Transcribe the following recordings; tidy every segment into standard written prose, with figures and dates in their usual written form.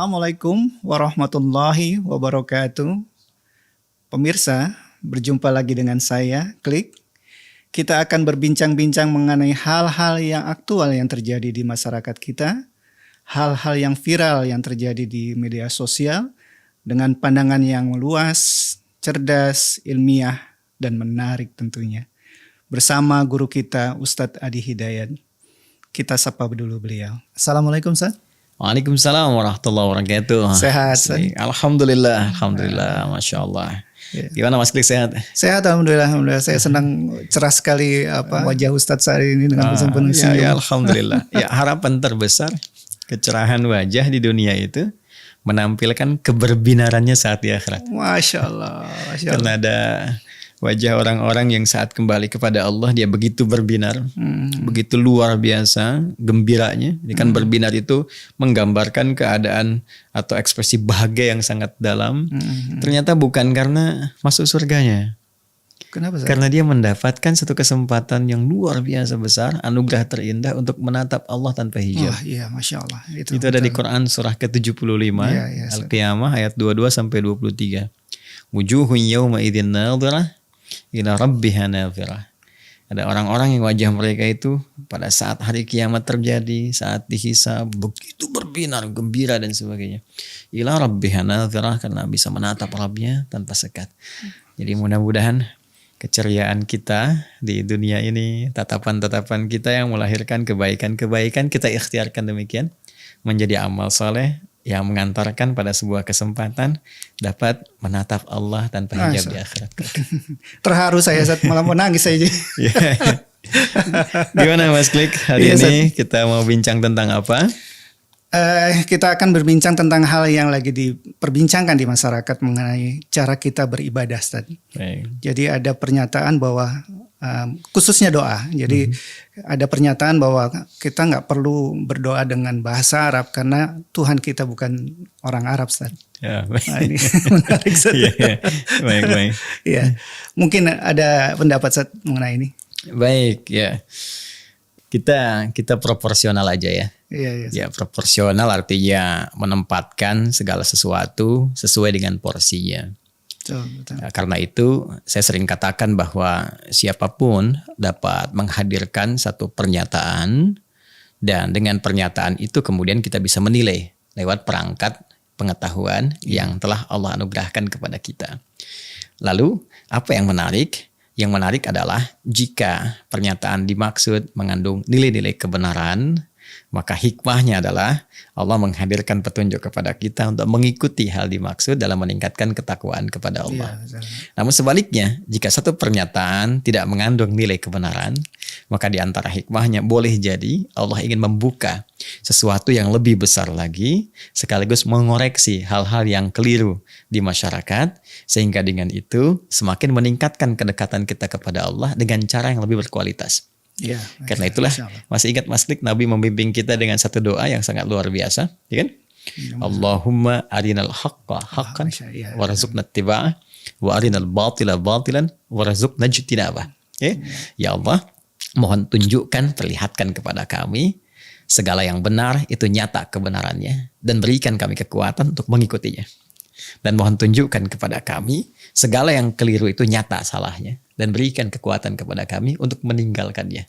Assalamualaikum warahmatullahi wabarakatuh. Pemirsa, berjumpa lagi dengan saya, Klik. Kita akan berbincang-bincang mengenai hal-hal yang aktual yang terjadi di masyarakat kita, hal-hal yang viral yang terjadi di media sosial, dengan pandangan yang luas, cerdas, ilmiah, dan menarik tentunya. Bersama guru kita, Ustadz Adi Hidayat. Kita sapa dulu beliau. Assalamualaikum, Ustadz. Waalaikumsalam warahmatullahi wabarakatuh. Sehat, Alhamdulillah, Masya Allah. Gimana Mas Klik, sehat? Sehat, alhamdulillah. Saya senang cerah sekali wajah Ustadz saat ini dengan penuh senyum. Ya, alhamdulillah. Ya, harapan terbesar kecerahan wajah di dunia itu menampilkan keberbinarannya saat di akhirat. Masya Allah. Karena ada wajah orang-orang yang saat kembali kepada Allah dia begitu berbinar, begitu luar biasa gembiranya. Ini kan berbinar itu menggambarkan keadaan atau ekspresi bahagia yang sangat dalam. Ternyata bukan karena masuk surganya. Kenapa? Karena dia mendapatkan satu kesempatan yang luar biasa besar, anugerah terindah untuk menatap Allah tanpa hijab. Wah, iya, Masya Allah. Itu ada di Quran surah ke-75, Al-Qiyamah ayat 22-23. Wujuhun yawma idzin nadhirah ila rabbiha nadhirah. Ada orang-orang yang wajah mereka itu pada saat hari kiamat terjadi, saat dihisab begitu berbinar, gembira dan sebagainya. Ila rabbiha nadhirah, karena bisa menatap Rabbnya tanpa sekat. Jadi mudah-mudahan keceriaan kita di dunia ini, tatapan-tatapan kita yang melahirkan kebaikan-kebaikan, kita ikhtiarkan demikian menjadi amal soleh yang mengantarkan pada sebuah kesempatan dapat menatap Allah tanpa hijab di akhirat. Terharu saya saat malah mau nangis saja. Gimana Mas Klik? Hari ini kita mau bincang tentang apa? Kita akan berbincang tentang hal yang lagi diperbincangkan di masyarakat mengenai cara kita beribadah, Ustaz. Jadi ada pernyataan bahwa khususnya doa. Jadi ada pernyataan bahwa kita nggak perlu berdoa dengan bahasa Arab karena Tuhan kita bukan orang Arab, Ustaz. Ya, baik. Nah, ini menarik, Ustaz. Baik. Ya, mungkin ada pendapat, Ustaz, mengenai ini. Baik, ya. Kita proporsional aja ya. Iya. Ya, proporsional artinya menempatkan segala sesuatu sesuai dengan porsinya. Betul. Ya, karena itu saya sering katakan bahwa siapapun dapat menghadirkan satu pernyataan, dan dengan pernyataan itu kemudian kita bisa menilai lewat perangkat pengetahuan yang telah Allah anugerahkan kepada kita. Lalu apa yang menarik? Yang menarik adalah jika pernyataan dimaksud mengandung nilai-nilai kebenaran, maka hikmahnya adalah Allah menghadirkan petunjuk kepada kita untuk mengikuti hal dimaksud dalam meningkatkan ketakwaan kepada Allah. Namun sebaliknya, jika satu pernyataan tidak mengandung nilai kebenaran, maka di antara hikmahnya boleh jadi Allah ingin membuka sesuatu yang lebih besar lagi, sekaligus mengoreksi hal-hal yang keliru di masyarakat, sehingga dengan itu semakin meningkatkan kedekatan kita kepada Allah dengan cara yang lebih berkualitas. Ya, karena itulah masih ingat Mas Klik, Nabi membimbing kita dengan satu doa yang sangat luar biasa, ya kan? Allahumma arinal haqqa haqqan warzuqna ittiba'ah wa arinal batila batilan warzuqna ijtinabah. Ya Allah, mohon tunjukkan, perlihatkan kepada kami segala yang benar itu nyata kebenarannya, dan berikan kami kekuatan untuk mengikutinya. Dan mohon tunjukkan kepada kami segala yang keliru itu nyata salahnya, dan berikan kekuatan kepada kami untuk meninggalkannya.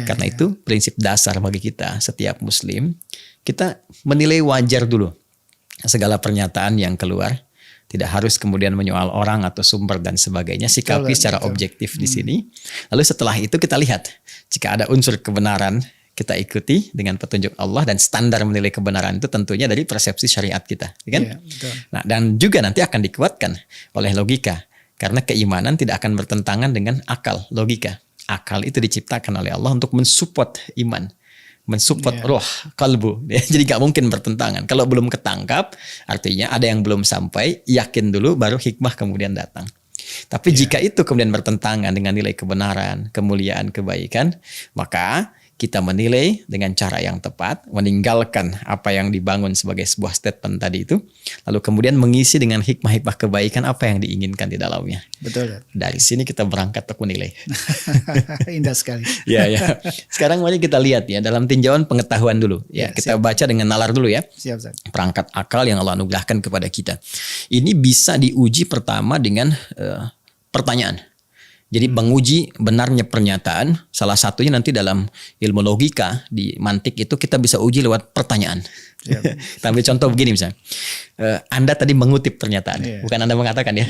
Karena itu prinsip dasar bagi kita setiap muslim, kita menilai wajar dulu segala pernyataan yang keluar. Tidak harus kemudian menyoal orang atau sumber dan sebagainya, sikapi secara objektif di sini. Lalu setelah itu kita lihat jika ada unsur kebenaran, kita ikuti dengan petunjuk Allah, dan standar menilai kebenaran itu tentunya dari persepsi syariat kita, kan? Nah, dan juga nanti akan dikuatkan oleh logika, karena keimanan tidak akan bertentangan dengan akal, logika. Akal itu diciptakan oleh Allah untuk mensupport iman, mensupport roh, kalbu. Jadi gak mungkin bertentangan. Kalau belum ketangkap, artinya ada yang belum sampai, yakin dulu baru hikmah kemudian datang. Tapi jika itu kemudian bertentangan dengan nilai kebenaran, kemuliaan, kebaikan, maka kita menilai dengan cara yang tepat, meninggalkan apa yang dibangun sebagai sebuah statement tadi itu, lalu kemudian mengisi dengan hikmah-hikmah kebaikan apa yang diinginkan di dalamnya. Betul. Dari sini kita berangkat untuk menilai. Indah sekali. Ya. Sekarang mari kita lihat ya dalam tinjauan pengetahuan dulu. Ya, kita baca dengan nalar dulu ya. Siap, Ustaz. Perangkat akal yang Allah anugerahkan kepada kita. Ini bisa diuji pertama dengan pertanyaan. Jadi menguji benarnya pernyataan, salah satunya nanti dalam ilmu logika, di mantik itu kita bisa uji lewat pertanyaan. Yep. Kita ambil contoh begini misalnya. Anda tadi mengutip pernyataan, bukan Anda mengatakan ya.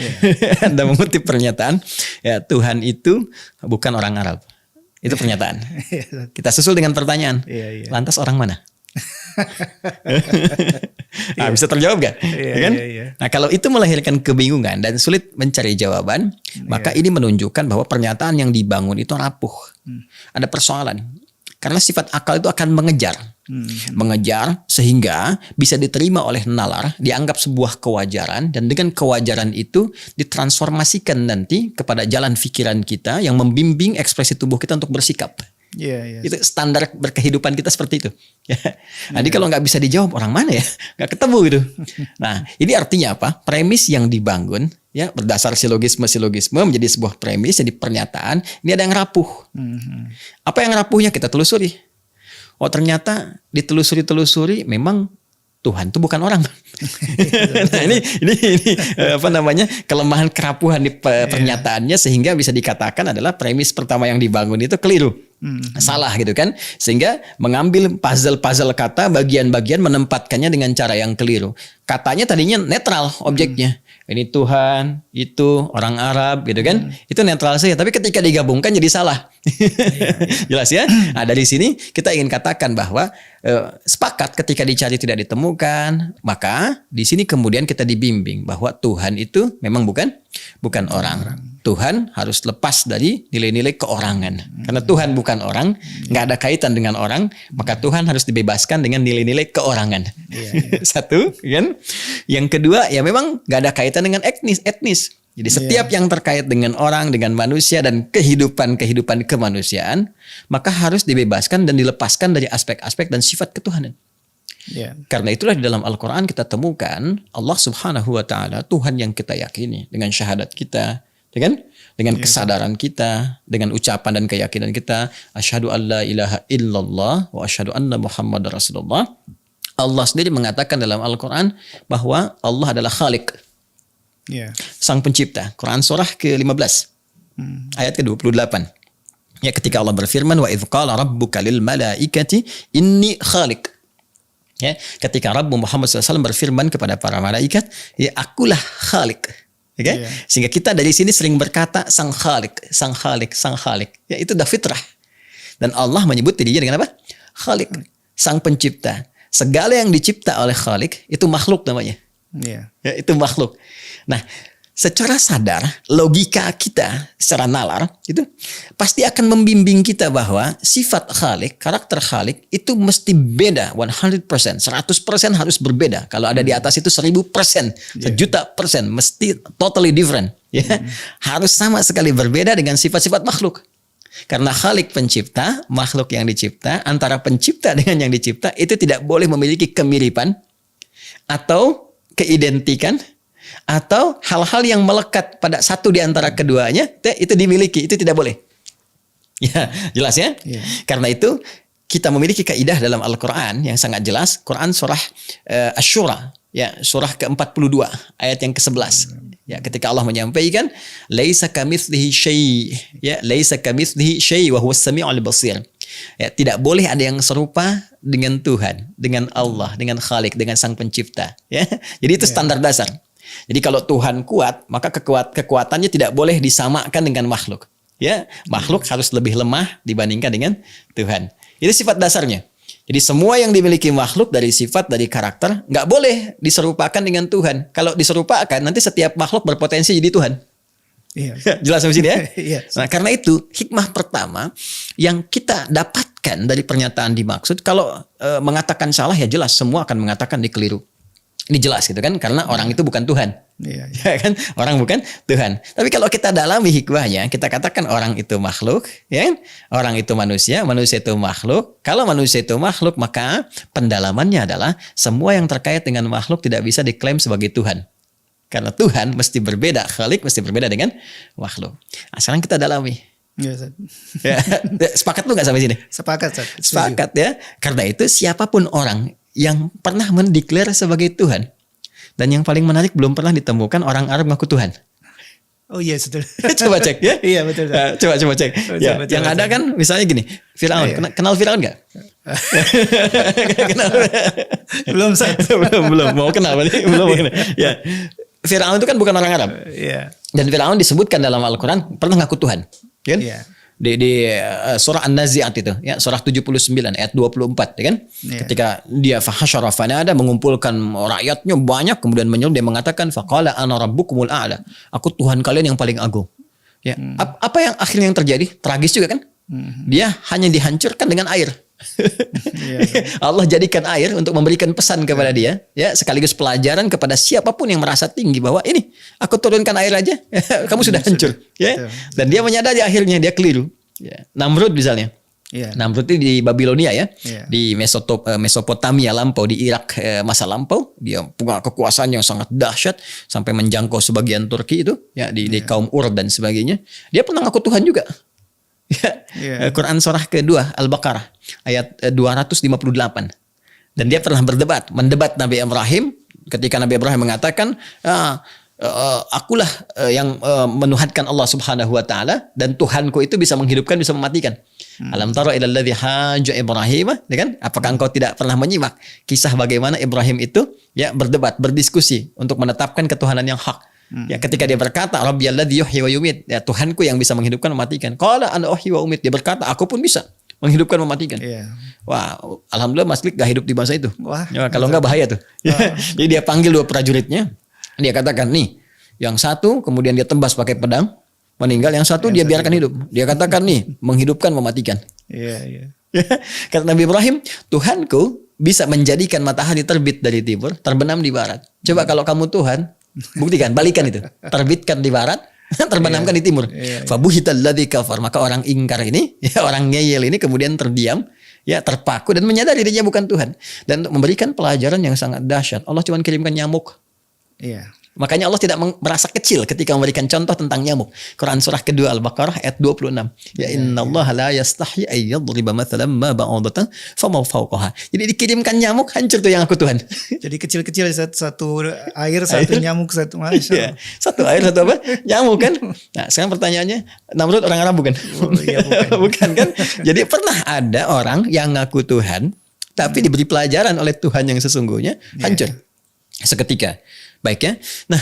Anda mengutip pernyataan, ya, Tuhan itu bukan orang Arab. Itu pernyataan. Kita susul dengan pertanyaan, lantas orang mana? Nah, bisa terjawab gak? Kan? Nah, kalau itu melahirkan kebingungan dan sulit mencari jawaban, maka ini menunjukkan bahwa pernyataan yang dibangun itu rapuh. Ada persoalan. Karena sifat akal itu akan mengejar. Mengejar sehingga bisa diterima oleh nalar, dianggap sebuah kewajaran, dan dengan kewajaran itu ditransformasikan nanti kepada jalan pikiran kita yang membimbing ekspresi tubuh kita untuk bersikap. Itu standar berkehidupan kita seperti itu. Jadi kalau nggak bisa dijawab orang mana ya, nggak ketemu gitu. Nah, ini artinya apa? Premis yang dibangun ya berdasar silogisme menjadi sebuah premis, jadi pernyataan. Ini ada yang rapuh. Apa yang rapuhnya kita telusuri. Oh, ternyata ditelusuri memang Tuhan itu bukan orang. Nah, ini apa namanya, kelemahan kerapuhan di pernyataannya, sehingga bisa dikatakan adalah premis pertama yang dibangun itu keliru. Salah gitu kan, sehingga mengambil puzzle kata, bagian-bagian, menempatkannya dengan cara yang keliru. Katanya tadinya netral objeknya, ini Tuhan, itu orang Arab gitu kan, itu netral saja, tapi ketika digabungkan jadi salah. Jelas ya. Nah, dari sini kita ingin katakan bahwa sepakat ketika dicari tidak ditemukan, maka di sini kemudian kita dibimbing bahwa Tuhan itu memang bukan orang. Tuhan harus lepas dari nilai-nilai keorangan. Karena Tuhan bukan orang, nggak ada kaitan dengan orang, maka Tuhan harus dibebaskan dengan nilai-nilai keorangan. Satu, kan? Yang kedua, ya memang nggak ada kaitan dengan etnis. Jadi setiap yang terkait dengan orang, dengan manusia dan kehidupan kemanusiaan, maka harus dibebaskan dan dilepaskan dari aspek-aspek dan sifat ketuhanan. Karena itulah di dalam Al-Quran kita temukan Allah Subhanahu wa Ta'ala, Tuhan yang kita yakini dengan syahadat kita, dengan kesadaran kita, dengan ucapan dan keyakinan kita, asyhadu an la ilaha illallah wa asyhadu anna Muhammadar Rasulullah. Allah sendiri mengatakan dalam Al-Quran bahwa Allah adalah Khalik, Sang Pencipta. Quran surah ke-15 ayat ke-28. Ya, ketika Allah berfirman, wa idz qala rabbuka lil malaikati inni khaliq. Ya, ketika Rabb Muhammad SAW berfirman kepada para malaikat, ya akulah Khalik. Okay? Sehingga kita dari sini sering berkata Sang Khalik. Ya, itu dah fitrah. Dan Allah menyebut dirinya dengan apa? Khalik, Sang Pencipta. Segala yang dicipta oleh Khalik itu makhluk namanya. Ya, itu makhluk. Nah, secara sadar, logika kita secara nalar itu pasti akan membimbing kita bahwa sifat Khalik, karakter Khalik itu mesti beda 100%, 100% harus berbeda. Kalau ada di atas itu 1000%, 1.000.000%, mesti totally different. Ya, harus sama sekali berbeda dengan sifat-sifat makhluk. Karena Khalik pencipta, makhluk yang dicipta, antara pencipta dengan yang dicipta itu tidak boleh memiliki kemiripan atau keidentikan, atau hal-hal yang melekat pada satu di antara keduanya itu dimiliki, itu tidak boleh. Ya, jelas ya? Karena itu kita memiliki kaidah dalam Al-Quran yang sangat jelas. Quran surah Asy-Syura, ya, surah ke-42 ayat yang ke-11. Ya, ketika Allah menyampaikan laisa kamitslihi syai', ya, laisa kamitslihi syai' wa huwas sami'ul basir. Ya, tidak boleh ada yang serupa dengan Tuhan, dengan Allah, dengan Khalik, dengan Sang Pencipta. Ya, jadi itu standar dasar. Jadi kalau Tuhan kuat, maka kekuatannya tidak boleh disamakan dengan makhluk. Ya, makhluk harus lebih lemah dibandingkan dengan Tuhan. Itu sifat dasarnya. Jadi semua yang dimiliki makhluk dari sifat, dari karakter, nggak boleh diserupakan dengan Tuhan. Kalau diserupakan, nanti setiap makhluk berpotensi jadi Tuhan. Jelas sampai sini ya? Nah, karena itu hikmah pertama yang kita dapatkan dari pernyataan dimaksud, kalau mengatakan salah ya jelas semua akan mengatakan dikeliru. Ini jelas gitu kan, karena orang itu bukan Tuhan. Iya. Ya kan? Orang bukan Tuhan. Tapi kalau kita dalami hikmahnya, kita katakan orang itu makhluk, ya kan? Orang itu manusia itu makhluk. Kalau manusia itu makhluk, maka pendalamannya adalah semua yang terkait dengan makhluk tidak bisa diklaim sebagai Tuhan. Karena Tuhan mesti berbeda, Khalik mesti berbeda dengan makhluk. Nah, sekarang kita dalami. Iya, Ustaz. Ya, sepakat lu nggak sampai sini? Sepakat, Ustaz. Setuju. Sepakat ya. Karena itu siapapun orang yang pernah mendeklar sebagai Tuhan, dan yang paling menarik belum pernah ditemukan orang Arab ngaku Tuhan. Oh iya, betul. Coba cek ya. Iya, betul. Nah, coba cek. Ya, Betul, yang ada kan misalnya gini, Firaun. Iya. Kenal Firaun nggak? Kenal. Belum, Ustaz. belum mau kenal berarti belum mau kenal. Ya. Firaun itu kan bukan orang Arab. Iya. Dan Firaun disebutkan dalam Al-Qur'an pernah ngaku Tuhan. Kan? Iya. Di surah An-Nazi'at itu ya, surah 79 ayat 24 ya kan, ketika dia fahasyara fanada, mengumpulkan rakyatnya banyak, kemudian menyeru, dia mengatakan faqala ana rabbukumul a'la, aku Tuhan kalian yang paling agung ya. Apa yang akhirnya yang terjadi tragis juga kan, dia hanya dihancurkan dengan air. Allah jadikan air untuk memberikan pesan kepada dia ya, sekaligus pelajaran kepada siapapun yang merasa tinggi bahwa ini aku turunkan air aja kamu sudah hancur ya. Dan dia menyadari akhirnya dia keliru ya. Namrud misalnya, Namrud itu di Babilonia ya, di Mesopotamia lampau, di Irak masa lampau, dia punya kekuasaan yang sangat dahsyat sampai menjangkau sebagian Turki itu ya, di kaum Ur dan sebagainya. Dia pernah ngaku Tuhan juga. Ya, Quran surah kedua Al-Baqarah ayat 258. Dan dia pernah mendebat Nabi Ibrahim, ketika Nabi Ibrahim mengatakan akulah yang menuhankan Allah Subhanahu wa taala, dan Tuhanku itu bisa menghidupkan, bisa mematikan. Alam tara ilal ladzi hajja Ibrahim, ya kan? Apakah engkau tidak pernah menyimak kisah bagaimana Ibrahim itu ya berdebat, berdiskusi untuk menetapkan ketuhanan yang hak. Ya, ketika dia berkata Rabbiyalladzi yuhyi wa yumit, ya Tuhanku yang bisa menghidupkan, mematikan. Qala ana uhyi wa umit, dia berkata aku pun bisa menghidupkan, mematikan. Wah, alhamdulillah Mas Klik gak hidup di masa itu. Wah, ya, kalau enggak bahaya tuh. Jadi dia panggil dua prajuritnya, dia katakan nih, yang satu kemudian dia tembas pakai pedang, meninggal, yang satu dia biarkan hidup. Dia katakan nih, menghidupkan, mematikan. Kata Nabi Ibrahim, Tuhanku bisa menjadikan matahari terbit dari timur, terbenam di barat. Coba kalau kamu Tuhan, buktikan, balikan itu. Terbitkan di barat, terbenamkan di timur. Fabuhital ladzi kafar, maka orang ingkar ini, ya orang ngeyel ini kemudian terdiam, ya terpaku dan menyadari dirinya bukan Tuhan. Dan untuk memberikan pelajaran yang sangat dahsyat, Allah cuma kirimkan nyamuk. Makanya Allah tidak merasa kecil ketika memberikan contoh tentang nyamuk. Quran surah kedua Al-Baqarah ayat 26. Ya innallaha la yastahyi ay yadriba mathalan ma ba'udatan fama fawqaha. Jadi dikirimkan nyamuk, hancur tuh yang aku Tuhan. Jadi kecil-kecil, satu air, satu nyamuk, satu Masya Allah. Satu air, satu apa? Nyamuk kan? Nah, sekarang pertanyaannya, Namrud orang Arab bukan? Bukan kan? Jadi pernah ada orang yang ngaku Tuhan, tapi diberi pelajaran oleh Tuhan yang sesungguhnya, hancur seketika. Baik ya. Nah,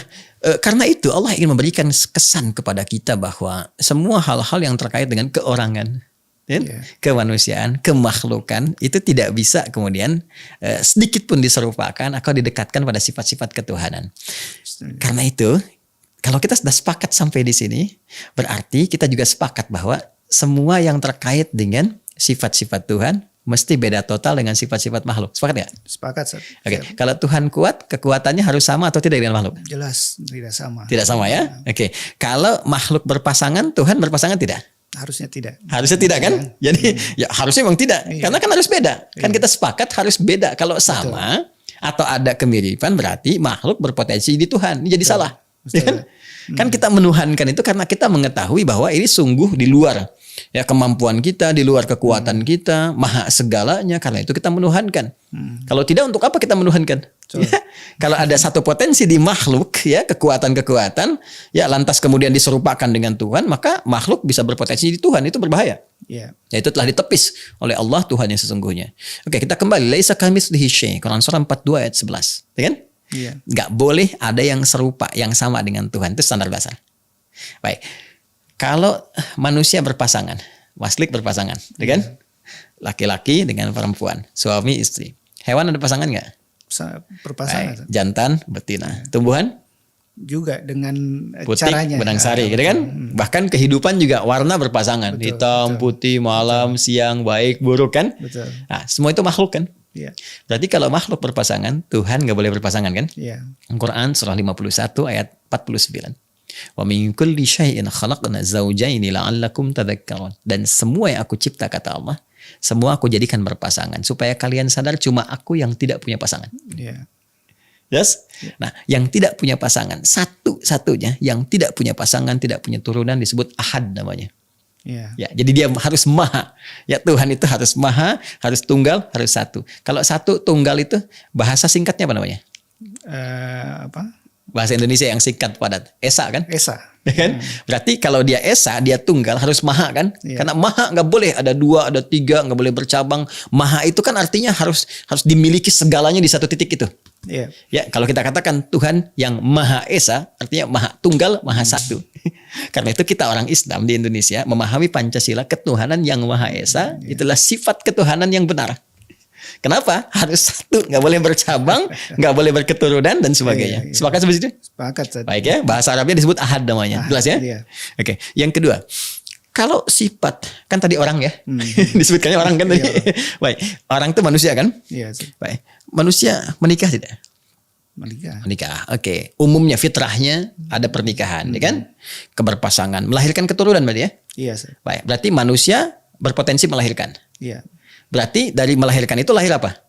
karena itu Allah ingin memberikan kesan kepada kita bahwa semua hal-hal yang terkait dengan keorangan, kemanusiaan, kemakhlukan itu tidak bisa kemudian sedikit pun diserupakan atau didekatkan pada sifat-sifat ketuhanan. Karena itu, kalau kita sudah sepakat sampai di sini, berarti kita juga sepakat bahwa semua yang terkait dengan sifat-sifat Tuhan mesti beda total dengan sifat-sifat makhluk. Sepakat nggak? Sepakat. Oke. Kalau Tuhan kuat, kekuatannya harus sama atau tidak dengan makhluk? Jelas tidak sama. Tidak sama ya? Oke. Kalau makhluk berpasangan, Tuhan berpasangan tidak? Harusnya tidak. Harusnya tidak kan? Jadi ya harusnya memang tidak. Karena kan harus beda. Kan kita sepakat harus beda. Kalau sama atau ada kemiripan, berarti makhluk berpotensi di Tuhan. Ini jadi salah. Kan kita menuhankan itu karena kita mengetahui bahwa ini sungguh di luar ya kemampuan kita, di luar kekuatan kita, maha segalanya. Karena itu kita menuhankan. Kalau tidak, untuk apa kita menuhankan? Ya, kalau ada satu potensi di makhluk, ya kekuatan-kekuatan, ya lantas kemudian diserupakan dengan Tuhan, maka makhluk bisa berpotensi di Tuhan, itu berbahaya. Ya itu telah ditepis oleh Allah Tuhan yang sesungguhnya. Oke, kita kembali. Laisa kamitslihi syai', Quran surah 42 ayat 11. Ya kan? Nggak boleh ada yang serupa, yang sama dengan Tuhan. Itu standar dasar. Baik. Kalau manusia berpasangan, Waslik berpasangan, ya kan? Laki-laki dengan perempuan, suami istri. Hewan ada pasangan nggak? Berpasangan. Baik. Jantan, betina. Tumbuhan? Juga dengan putik, caranya. benang sari, gitu kan? Bahkan kehidupan juga warna berpasangan. Hitam, putih, malam, siang, baik, buruk kan? Betul. Nah, semua itu makhluk kan? Iya. Berarti kalau makhluk berpasangan, Tuhan nggak boleh berpasangan kan? Iya. Quran surah 51 ayat 49. Wa min kulli syai'in khalaqna zawjaini la'allakum tadhakkarun. Dan semua yang aku cipta, kata Allah, semua aku jadikan berpasangan supaya kalian sadar cuma aku yang tidak punya pasangan. Iya. Yes? Nah, yang tidak punya pasangan, satu-satunya yang tidak punya pasangan, tidak punya turunan disebut ahad namanya. Iya. Ya, jadi dia harus maha. Ya, Tuhan itu harus maha, harus tunggal, harus satu. Kalau satu tunggal itu bahasa singkatnya apa namanya? Apa? Bahasa Indonesia yang singkat padat. Esa kan? Esa. Ya kan? Berarti kalau dia esa, dia tunggal, harus maha kan? Iya. Karena maha nggak boleh ada dua, ada tiga, nggak boleh bercabang. Maha itu kan artinya harus dimiliki segalanya di satu titik itu. Iya. Ya, kalau kita katakan Tuhan yang maha esa, artinya maha tunggal, maha satu. Karena itu kita orang Islam di Indonesia memahami Pancasila, ketuhanan yang maha esa, itulah sifat ketuhanan yang benar. Kenapa? Harus satu, nggak boleh bercabang, nggak boleh berketurunan dan sebagainya. Iya. Sepakat seperti itu? Sepakat. Ustaz. Baik ya, bahasa Arabnya disebut ahad namanya. Jelas ya? Iya. Oke, yang kedua, kalau sifat, kan tadi orang ya, disebutkannya orang kan tadi. Iya, Baik, orang itu manusia kan? Iya. Ustaz. Baik, manusia menikah tidak? Menikah. Menikah, oke. Umumnya fitrahnya ada pernikahan, ya kan? Keberpasangan, melahirkan keturunan berarti ya? Iya. Ustaz. Baik, berarti manusia berpotensi melahirkan. Iya. Berarti dari melahirkan itu lahir apa?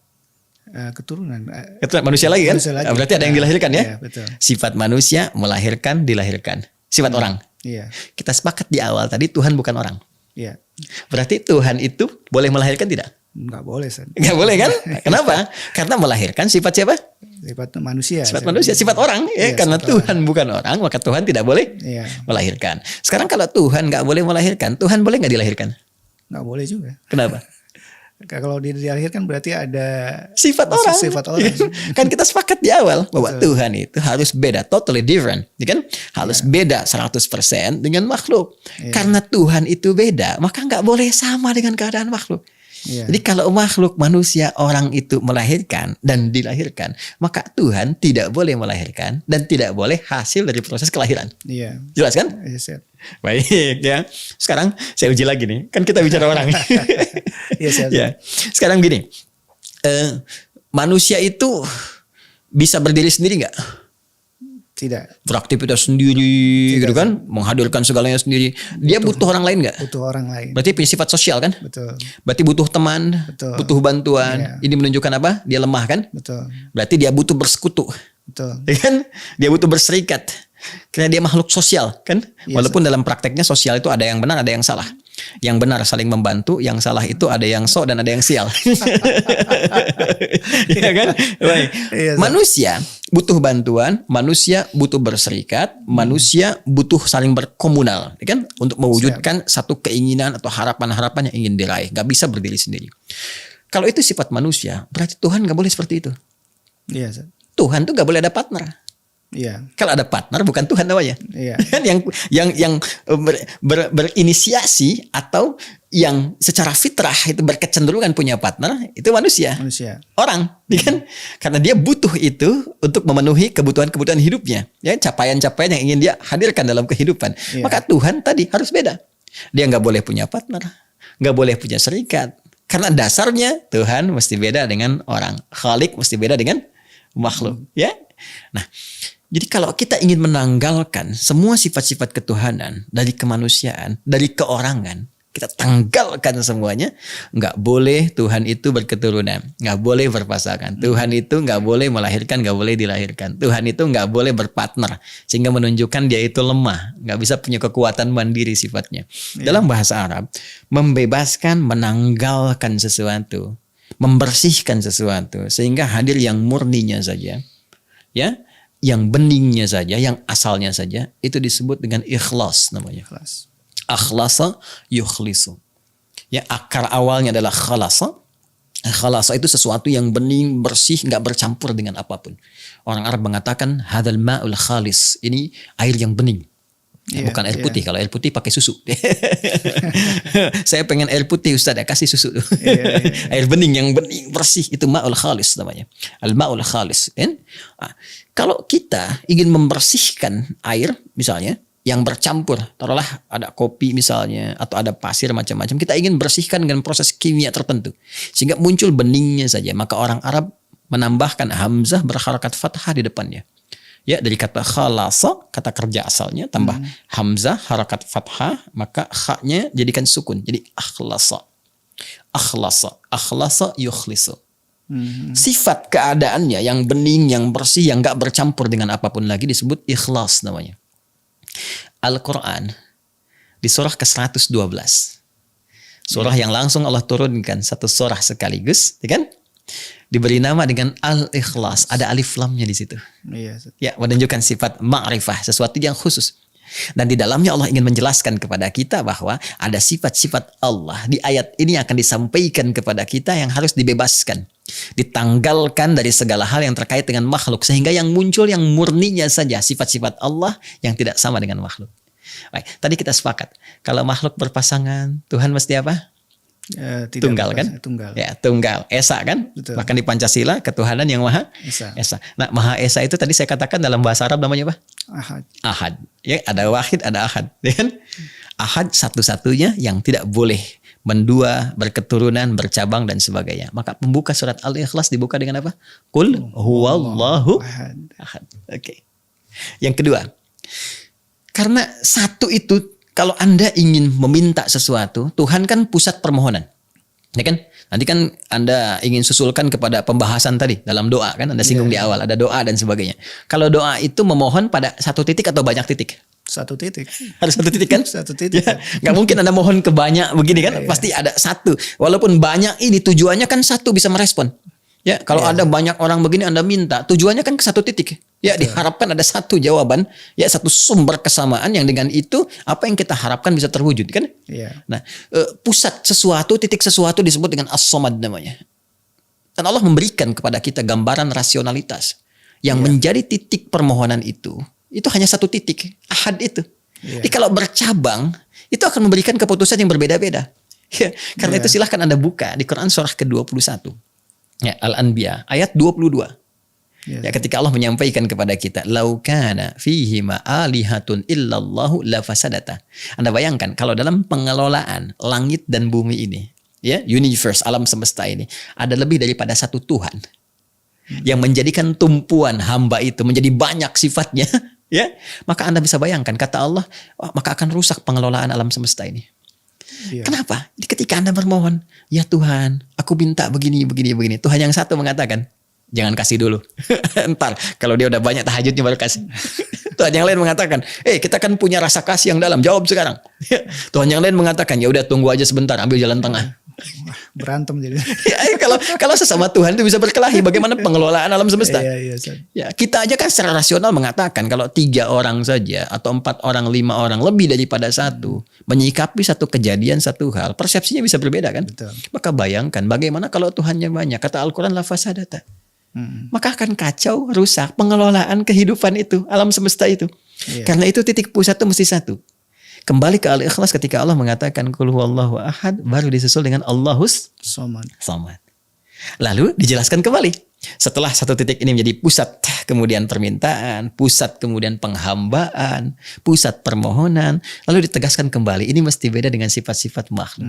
Keturunan. Keturunan manusia lagi kan? Manusia lagi. Berarti ada yang dilahirkan ya? Iya, betul. Sifat manusia melahirkan, dilahirkan. Sifat orang. Iya. Kita sepakat di awal tadi Tuhan bukan orang. Iya. Berarti Tuhan itu boleh melahirkan tidak? Nggak boleh, Ustaz. Nggak boleh kan? Kenapa? Karena melahirkan sifat siapa? Sifat manusia. Sifat manusia, sifat orang. Ya, Iya, karena sifat Tuhan bukan orang, maka Tuhan tidak boleh Iya. melahirkan. Sekarang kalau Tuhan nggak boleh melahirkan, Tuhan boleh nggak dilahirkan? Nggak boleh juga. Kenapa? Kalau dilahirkan berarti ada Sifat orang. Sifat orang. Kan kita sepakat di awal bahwa Tuhan itu harus beda, totally different, ya kan? Harus beda 100% dengan makhluk. Karena Tuhan itu beda, maka nggak boleh sama dengan keadaan makhluk. Iya. Jadi kalau makhluk manusia orang itu melahirkan dan dilahirkan, maka Tuhan tidak boleh melahirkan dan tidak boleh hasil dari proses kelahiran. Iya. Jelas kan? Iya, Ustaz. Baik ya. Sekarang saya uji lagi nih. Kan kita bicara orang. Iya, Ustaz. Ya. Sekarang gini. Manusia itu bisa berdiri sendiri nggak? Tidak. Beraktivitas sendiri gitu kan? Menghadirkan segalanya sendiri. Dia butuh orang lain nggak? Butuh orang lain. Berarti punya sifat sosial kan? Betul. Berarti butuh teman, Betul. butuh bantuan. Iya. Ini menunjukkan apa? Dia lemah kan? Betul. Berarti dia butuh bersekutu. Betul. Ya kan? Dia butuh berserikat. Karena dia makhluk sosial kan? Yes, Walaupun dalam prakteknya sosial itu ada yang benar, ada yang salah. Yang benar saling membantu, yang salah itu ada yang sok dan ada yang sial. Ya kan? Baik. Iya, Manusia butuh bantuan, manusia butuh berserikat, manusia butuh saling berkomunal, ya kan? Untuk mewujudkan satu keinginan atau harapan-harapan yang ingin diraih. Gak bisa berdiri sendiri. Kalau itu sifat manusia, berarti Tuhan gak boleh seperti itu. Iya, Ustaz. Tuhan tuh gak boleh ada partner. Iya. Kalau ada partner bukan Tuhan namanya. Iya. Kan yang berinisiasi atau yang secara fitrah itu berkecenderungan punya partner itu manusia. Manusia. Orang, ya kan? Karena dia butuh itu untuk memenuhi kebutuhan-kebutuhan hidupnya, ya, capaian-capaian yang ingin dia hadirkan dalam kehidupan. Iya. Maka Tuhan tadi harus beda. Dia nggak boleh punya partner, nggak boleh punya serikat. Karena dasarnya Tuhan mesti beda dengan orang. Khalik mesti beda dengan makhluk, ya. Nah, jadi kalau kita ingin menanggalkan semua sifat-sifat ketuhanan dari kemanusiaan, dari keorangan, kita tanggalkan semuanya. Nggak boleh Tuhan itu berketurunan, nggak boleh berpasangan. Tuhan itu nggak boleh melahirkan, nggak boleh dilahirkan. Tuhan itu nggak boleh berpartner, sehingga menunjukkan dia itu lemah, nggak bisa punya kekuatan mandiri sifatnya. Dalam bahasa Arab, membebaskan, menanggalkan sesuatu, membersihkan sesuatu, sehingga hadir yang murninya saja, ya. Yang beningnya saja, yang asalnya saja, itu disebut dengan ikhlas namanya. Kelas. Akhlasa yukhlisu. Ya, akar awalnya adalah khalasa. Khalasa itu sesuatu yang bening, bersih, nggak bercampur dengan apapun. Orang Arab mengatakan hadzal ma'ul khalis. Ini air yang bening. Ya, Iya, bukan air iya. putih. Kalau air putih pakai susu. Saya pengen air putih Ustaz, ya kasih susu. Iya. Air bening yang bening, bersih, itu ma'ul khalis namanya. Al ma'ul khalis. Kan? Nah, kalau kita ingin membersihkan air misalnya, yang bercampur, taruhlah ada kopi misalnya atau ada pasir macam-macam, kita ingin bersihkan dengan proses kimia tertentu sehingga muncul beningnya saja, maka orang Arab menambahkan hamzah berharakat fathah di depannya. Ya, dari kata khalasa, kata kerja asalnya, tambah hamzah harakat fathah, maka kha-nya jadikan sukun, jadi akhlasa. Akhlasa yukhlisu. Sifat keadaannya yang bening, yang bersih, yang gak bercampur dengan apapun lagi disebut ikhlas namanya. Al-Quran di surah ke-112. Surah yang langsung Allah turunkan satu surah sekaligus, ya kan? Diberi nama dengan Al-Ikhlas, ada alif lamnya di situ. Iya. Ya, menunjukkan sifat ma'rifah, sesuatu yang khusus. Dan di dalamnya Allah ingin menjelaskan kepada kita bahwa ada sifat-sifat Allah di ayat ini akan disampaikan kepada kita yang harus dibebaskan, ditanggalkan dari segala hal yang terkait dengan makhluk, sehingga yang muncul yang murninya saja sifat-sifat Allah yang tidak sama dengan makhluk. Baik, tadi kita sepakat kalau makhluk berpasangan, Tuhan mesti apa? Tunggal kan? Tunggal. Ya, tunggal. Esa kan? Betul. Bahkan di Pancasila ketuhanan yang Maha Esa. Nah, Maha Esa itu tadi saya katakan dalam bahasa Arab namanya apa? Ahad. Ahad. Ya, ada wahid, ada ahad, ya kan? Ahad satu-satunya yang tidak boleh mendua, berketurunan, bercabang dan sebagainya. Maka pembuka surat Al-Ikhlas dibuka dengan apa? Qul huwallahu ahad. Oke. Yang kedua, karena satu itu, kalau Anda ingin meminta sesuatu, Tuhan kan pusat permohonan. Ya kan? Nanti kan Anda ingin susulkan kepada pembahasan tadi dalam doa kan, Anda singgung di awal, ada doa dan sebagainya. Kalau doa itu memohon pada satu titik atau banyak titik? Satu titik. Harus satu titik kan? Satu titik. Ya, nggak mungkin Anda mohon ke banyak begini kan? Pasti ada satu. Walaupun banyak ini tujuannya kan satu bisa merespon. Ya, kalau ada banyak orang begini Anda minta, tujuannya kan ke satu titik. Ya, diharapkan ada satu jawaban, ya satu sumber kesamaan yang dengan itu apa yang kita harapkan bisa terwujud kan? Iya. Nah, pusat sesuatu, titik sesuatu disebut dengan as-somad namanya. Dan Allah memberikan kepada kita gambaran rasionalitas yang menjadi titik permohonan itu hanya satu titik, ahad itu. Jadi kalau bercabang, itu akan memberikan keputusan yang berbeda-beda. Ya, karena itu silahkan Anda buka di Quran surah ke-21. Ya, Al-Anbiya ayat 22. Ya, ketika Allah menyampaikan kepada kita, "Lau kana fihima alihatun illallahu lafasadata." Anda bayangkan kalau dalam pengelolaan langit dan bumi ini, ya, universe, alam semesta ini, ada lebih daripada satu Tuhan yang menjadikan tumpuan hamba itu menjadi banyak sifatnya, ya, maka Anda bisa bayangkan kata Allah, maka akan rusak pengelolaan alam semesta ini. Kenapa? Jadi ketika Anda bermohon, ya Tuhan, aku minta begini. Tuhan yang satu mengatakan, jangan kasih dulu. Ntar kalau dia udah banyak tahajudnya baru kasih. Tuhan yang lain mengatakan, kita kan punya rasa kasih yang dalam, jawab sekarang. Tuhan yang lain mengatakan, ya udah tunggu aja sebentar, ambil jalan tengah. Berantem jadi. Kalau sesama Tuhan itu bisa berkelahi, bagaimana pengelolaan alam semesta? Iya. Ya, kita aja kan secara rasional mengatakan kalau 3 orang saja atau 4 orang, 5 orang lebih daripada satu menyikapi satu kejadian, satu hal, persepsinya bisa berbeda kan? Betul. Maka bayangkan bagaimana kalau Tuhannya banyak. Kata Al-Quran la fasadata. Maka akan kacau, rusak pengelolaan kehidupan itu, alam semesta itu. Karena itu titik pusat itu mesti satu. Kembali ke Al-Ikhlas ketika Allah mengatakan Qul huwallahu ahad, baru disusul dengan Allahus Somad. Lalu dijelaskan kembali. Setelah satu titik ini menjadi pusat kemudian permintaan, pusat kemudian penghambaan, pusat permohonan, lalu ditegaskan kembali ini mesti beda dengan sifat-sifat makhluk.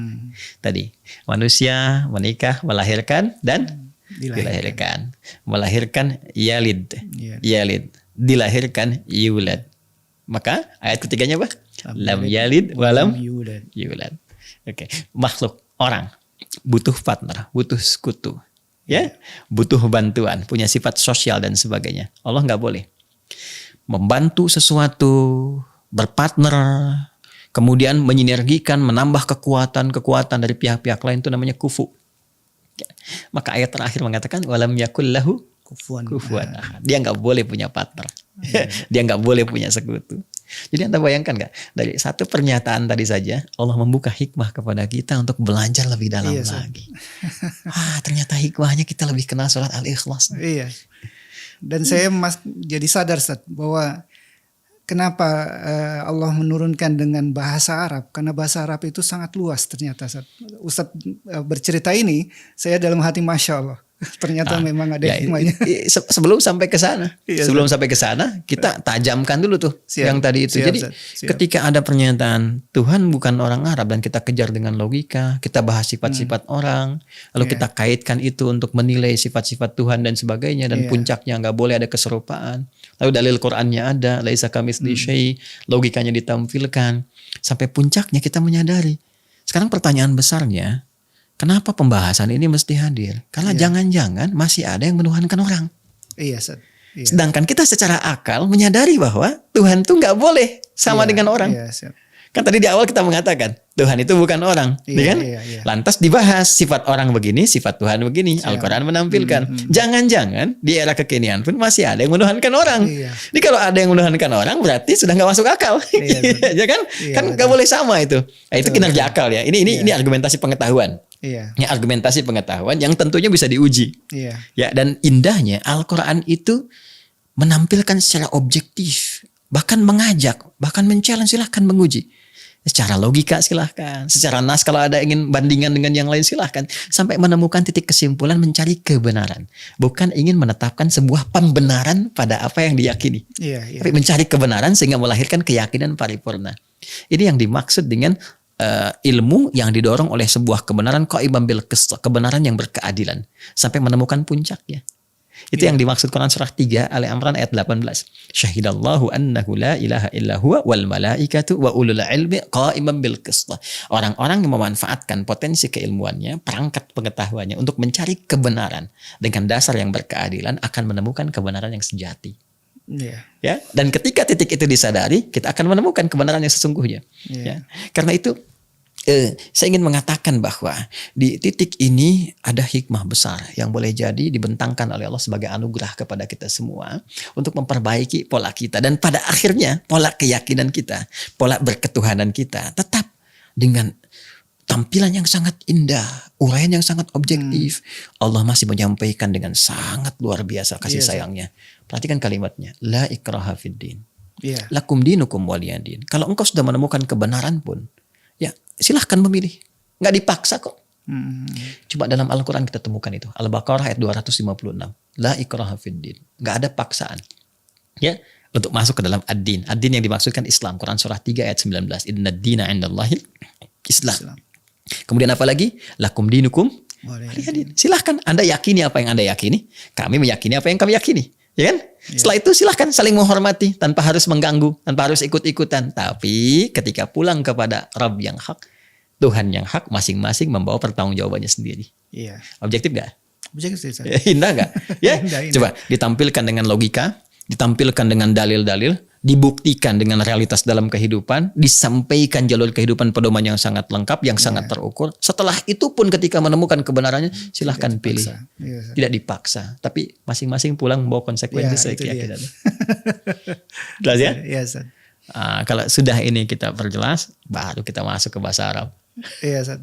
Tadi manusia menikah, melahirkan dan dilahirkan. Melahirkan yalid, dilahirkan yulad. Maka ayat ketiganya apa? Lam yalid walam yulad. Oke, makhluk, orang butuh partner, butuh sekutu, ya, butuh bantuan, punya sifat sosial dan sebagainya. Allah nggak boleh membantu sesuatu, berpartner, kemudian menyinergikan, menambah kekuatan dari pihak-pihak lain, itu namanya kufu. Maka ayat terakhir mengatakan walam yakul lahu kufuwan ahad. Dia nggak boleh punya partner. Dia nggak boleh punya sekutu. Jadi Anda bayangkan nggak, dari satu pernyataan tadi saja Allah membuka hikmah kepada kita untuk belajar lebih dalam lagi. Ternyata hikmahnya kita lebih kenal surat Al-Ikhlas. Iya. Dan saya jadi sadar Ustaz, bahwa kenapa Allah menurunkan dengan bahasa Arab, karena bahasa Arab itu sangat luas ternyata Ustaz. Ustaz bercerita ini, saya dalam hati Masya Allah. Ternyata memang ada Ya, hikmahnya. sebelum sampai ke sana, Iya, kita tajamkan dulu tuh Siap, yang tadi itu. siap, Jadi Ustaz, siap. ketika ada pernyataan Tuhan bukan orang Arab dan kita kejar dengan logika, kita bahas sifat-sifat orang, lalu Iya. kita kaitkan itu untuk menilai sifat-sifat Tuhan dan sebagainya, dan Iya. puncaknya nggak boleh ada keserupaan. Lalu dalil Qur'annya ada, laisa kamitslihi syai', logikanya ditampilkan, sampai puncaknya kita menyadari. Sekarang pertanyaan besarnya, kenapa pembahasan ini mesti hadir? Karena jangan-jangan masih ada yang menuhankan orang. Iya, Ustaz. Iya. Sedangkan kita secara akal menyadari bahwa Tuhan tuh nggak boleh sama Iya, dengan orang. Iya, siap. Kan tadi di awal kita mengatakan Tuhan itu bukan orang, Iya, kan? iya, iya. Lantas dibahas sifat orang begini, sifat Tuhan begini. Al-Quran menampilkan. Jangan-jangan di era kekinian pun masih ada yang menuhankan orang. Iya. Jadi kalau ada yang menuhankan orang berarti sudah nggak masuk akal, Iya, betul. ya kan? Iya, Kan nggak betul. boleh sama itu. Nah, itu Betul, kinerja betul. akal ya. Ini argumentasi pengetahuan. Iya. Ya, argumentasi pengetahuan yang tentunya bisa diuji. Iya. Ya, dan indahnya Al-Quran itu menampilkan secara objektif, bahkan mengajak, bahkan men-challenge, silahkan menguji. Secara logika silahkan, secara nas kalau ada ingin bandingan dengan yang lain silahkan. Sampai menemukan titik kesimpulan mencari kebenaran. Bukan ingin menetapkan sebuah pembenaran pada apa yang diyakini. Iya, iya. Tapi mencari kebenaran sehingga melahirkan keyakinan paripurna. Ini yang dimaksud dengan ilmu yang didorong oleh sebuah kebenaran qaimam bil qist, kebenaran yang berkeadilan. Sampai menemukan puncaknya. Itu yang dimaksud Quran surah 3 Ali Imran ayat 18. Syahidallahu annahu la ilaha illa huwa wal malaikatu wa ulul ilmi qa'iman bil qist. Orang-orang yang memanfaatkan potensi keilmuannya, perangkat pengetahuannya untuk mencari kebenaran dengan dasar yang berkeadilan akan menemukan kebenaran yang sejati. Iya. Ya, dan ketika titik itu disadari, kita akan menemukan kebenaran yang sesungguhnya. Iya. Ya. Karena itu saya ingin mengatakan bahwa di titik ini ada hikmah besar yang boleh jadi dibentangkan oleh Allah sebagai anugerah kepada kita semua untuk memperbaiki pola kita, dan pada akhirnya pola keyakinan kita, pola berketuhanan kita tetap dengan tampilan yang sangat indah, uraian yang sangat objektif. Allah masih menyampaikan dengan sangat luar biasa kasih sayangnya. Perhatikan kalimatnya, la ikraha fiddin. Iya. Lakum dinukum waliyadin. Kalau engkau sudah menemukan kebenaran pun, ya silahkan memilih. Nggak dipaksa kok. Coba dalam Al-Quran kita temukan itu. Al-Baqarah ayat 256. La ikraha fiddin. Nggak ada paksaan. Ya, untuk masuk ke dalam ad-din. Ad-din yang dimaksudkan Islam. Quran surah 3 ayat 19. Inna dina indallahil Islam. Kemudian apa lagi? Lakum dinukum waliyadin. Silahkan Anda yakini apa yang Anda yakini. Kami meyakini apa yang kami yakini. Ya kan? Setelah itu silahkan saling menghormati tanpa harus mengganggu, tanpa harus ikut-ikutan. Tapi ketika pulang kepada Rabb yang hak, Tuhan yang hak, masing-masing membawa pertanggungjawabannya sendiri. Iya. Objektif gak? Objektif, Ustaz. Indah gak? Ya, Indah. coba ditampilkan dengan logika, ditampilkan dengan dalil-dalil, dibuktikan dengan realitas dalam kehidupan, disampaikan jalur kehidupan pedoman yang sangat lengkap, yang sangat terukur. Setelah itu pun ketika menemukan kebenarannya, silahkan pilih. Iya, Ustaz. Tidak dipaksa, tapi masing-masing pulang membawa konsekuensi Ya, itu dia. keyakinan. Jelas ya? Iya, Ustaz. Kalau sudah ini kita perjelas, baru kita masuk ke bahasa Arab. Iya, Ustaz.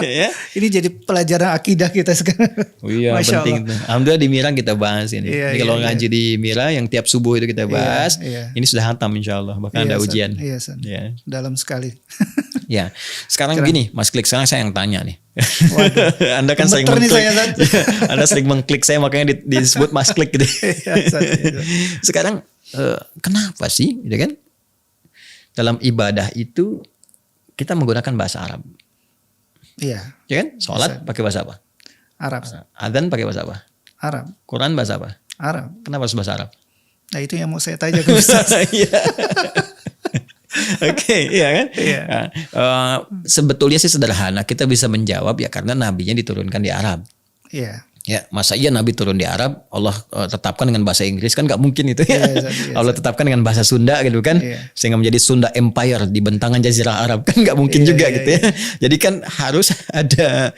Ya? Ini jadi pelajaran akidah kita sekarang. Oh iya, Masya penting Allah. tuh. Alhamdulillah di Mira kita bahas ini. Iya, Ini kalau iya, ngaji di Mira yang tiap subuh itu kita bahas, iya. ini sudah hantam insya Allah. Bahkan ada Iya, Ustaz. ujian. Iya, Ustaz. Ya. Dalam sekali. Ya. Sekarang Keren. gini, Mas Klik, sekarang saya yang tanya nih. Waduh. Anda kan sering Gemeter nih mengklik. saya, Ustaz. Anda sering mengklik saya, makanya disebut Mas Klik gitu. Iya, Ustaz. Iya. Sekarang kenapa sih, gitu kan? Dalam ibadah itu kita menggunakan bahasa Arab, Iya. ya kan? Sholat pakai bahasa apa? Arab. Ustaz. Adzan pakai bahasa apa? Arab. Quran bahasa apa? Arab. Kenapa harus bahasa Arab? Nah, itu yang mau saya tanya ke Ustaz. Iya. Oke, iya kan? Iya. Nah, sebetulnya sih sederhana, kita bisa menjawab ya karena nabinya diturunkan di Arab. Iya. Ya, masa iya Nabi turun di Arab, Allah tetapkan dengan bahasa Inggris, kan nggak mungkin itu ya. Iya, iya, Allah tetapkan dengan bahasa Sunda gitu kan, Iya. sehingga menjadi Sunda Empire di bentangan Jazirah Arab, kan nggak mungkin Iya, juga iya, gitu ya. Jadi kan harus ada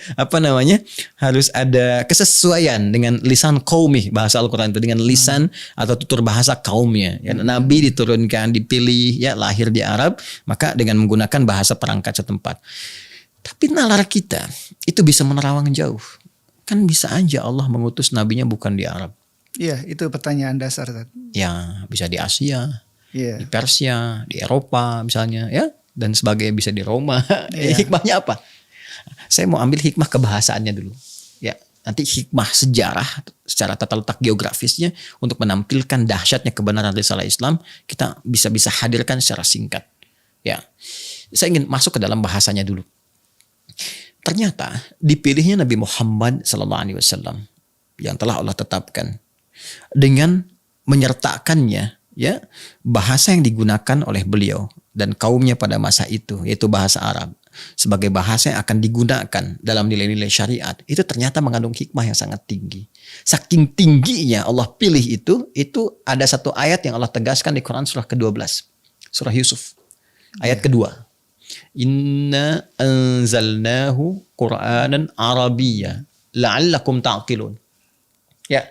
harus ada kesesuaian dengan lisan qaumi, bahasa Al-Quran itu dengan lisan atau tutur bahasa kaumnya. Ya, Nabi diturunkan, dipilih, ya lahir di Arab, maka dengan menggunakan bahasa perangkat setempat. Tapi nalar kita itu bisa menerawang jauh. Kan bisa aja Allah mengutus nabinya bukan di Arab. Iya, itu pertanyaan dasar, Ustaz. Ya, bisa di Asia, Iya. di Persia, di Eropa misalnya, ya, dan sebagainya, bisa di Roma. Iya. Hikmahnya apa? Saya mau ambil hikmah kebahasaannya dulu. Ya, nanti hikmah sejarah secara tata letak geografisnya untuk menampilkan dahsyatnya kebenaran risalah Islam, kita bisa hadirkan secara singkat. Ya, saya ingin masuk ke dalam bahasanya dulu. Ternyata dipilihnya Nabi Muhammad SAW yang telah Allah tetapkan dengan menyertakannya ya bahasa yang digunakan oleh beliau dan kaumnya pada masa itu, yaitu bahasa Arab, sebagai bahasa yang akan digunakan dalam nilai-nilai syariat, itu ternyata mengandung hikmah yang sangat tinggi. Saking tingginya Allah pilih itu ada satu ayat yang Allah tegaskan di Quran surah ke-12, surah Yusuf, ayat kedua. Inna anzalnahu Qur'anan Arabiyya la'allakum ta'qilun. Ya,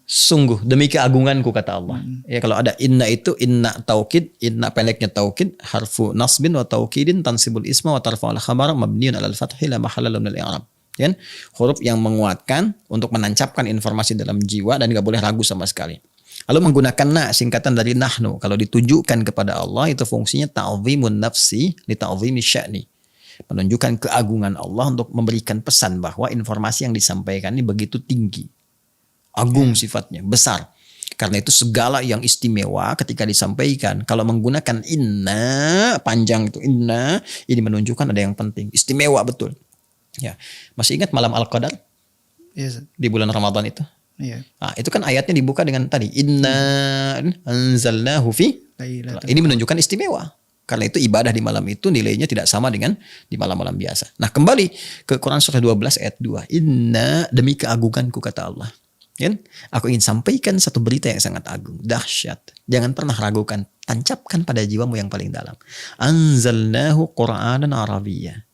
sungguh demi keagunganku kata Allah. Ya, kalau ada inna itu inna taukid, inna pendeknya taukid, harfu nasbin wa taukidin tansibul isma wa tarfa'ul khabar mabniun 'alal fathi la mahalla lahu minal i'rab. Kan? Huruf yang menguatkan untuk menancapkan informasi dalam jiwa dan enggak boleh ragu sama sekali. Lalu menggunakan na, singkatan dari nahnu, kalau ditujukan kepada Allah itu fungsinya ta'zimun nafsi li ta'zimi sya'ni. Menunjukkan keagungan Allah untuk memberikan pesan bahwa informasi yang disampaikan ini begitu tinggi. Agung sifatnya, besar. Karena itu segala yang istimewa ketika disampaikan, kalau menggunakan inna, panjang itu inna, ini menunjukkan ada yang penting, istimewa betul. Ya, masih ingat malam Al-Qadar? Yes. Di bulan Ramadan itu? Iya. Nah, itu kan ayatnya dibuka dengan tadi inna anzalnahu fi. Ini menunjukkan istimewa. Karena itu ibadah di malam itu nilainya tidak sama dengan di malam-malam biasa. Nah, kembali ke Quran surah 12 ayat 2. Inna, demi keagunganku kata Allah. Kan? Aku ingin sampaikan satu berita yang sangat agung, dahsyat. Jangan pernah ragukan, tancapkan pada jiwamu yang paling dalam. Anzalnahu Qur'anan Arabiyya.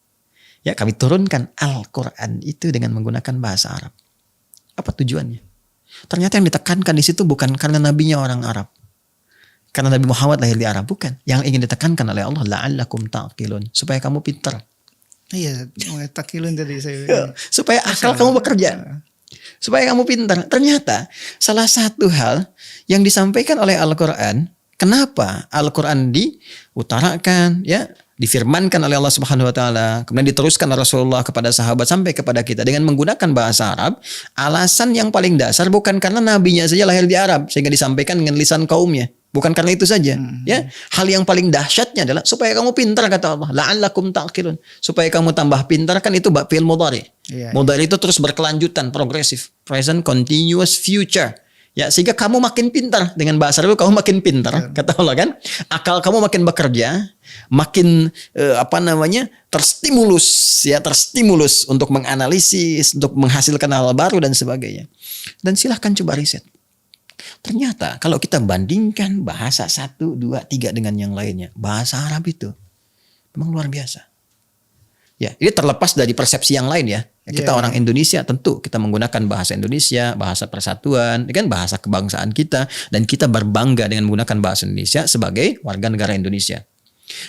Ya, kami turunkan Al-Qur'an itu dengan menggunakan bahasa Arab. Apa tujuannya? Ternyata yang ditekankan di situ bukan karena nabinya orang Arab. Karena Nabi Muhammad lahir di Arab, bukan. Yang ingin ditekankan oleh Allah, la'allakum ta'qilun, supaya kamu pintar. Iya, ta'qilun tadi saya. Supaya akal kamu bekerja. Supaya kamu pintar. Ternyata salah satu hal yang disampaikan oleh Al-Qur'an, kenapa Al-Qur'an diutarakan, ya, difirmankan oleh Allah Subhanahu wa taala, kemudian diteruskan oleh Rasulullah kepada sahabat sampai kepada kita dengan menggunakan bahasa Arab. Alasan yang paling dasar bukan karena nabinya saja lahir di Arab sehingga disampaikan dengan lisan kaumnya. Bukan karena itu saja, ya. Hal yang paling dahsyatnya adalah supaya kamu pintar kata Allah, la'allakum ta'qilun. Supaya kamu tambah pintar, kan itu fi'il mudhari. Mudhari itu terus berkelanjutan, progresif, present continuous future. Ya, sehingga kamu makin pintar. Dengan bahasa Arab kamu makin pintar, kata Allah kan. Akal kamu makin bekerja, makin terstimulus, ya, terstimulus untuk menganalisis, untuk menghasilkan hal baru dan sebagainya. Dan silahkan coba riset. Ternyata kalau kita bandingkan bahasa 1, 2, 3 dengan yang lainnya, bahasa Arab itu memang luar biasa. Ya, ini terlepas dari persepsi yang lain ya. Kita orang Indonesia, tentu kita menggunakan bahasa Indonesia, bahasa persatuan, kan bahasa kebangsaan kita, dan kita berbangga dengan menggunakan bahasa Indonesia sebagai warga negara Indonesia.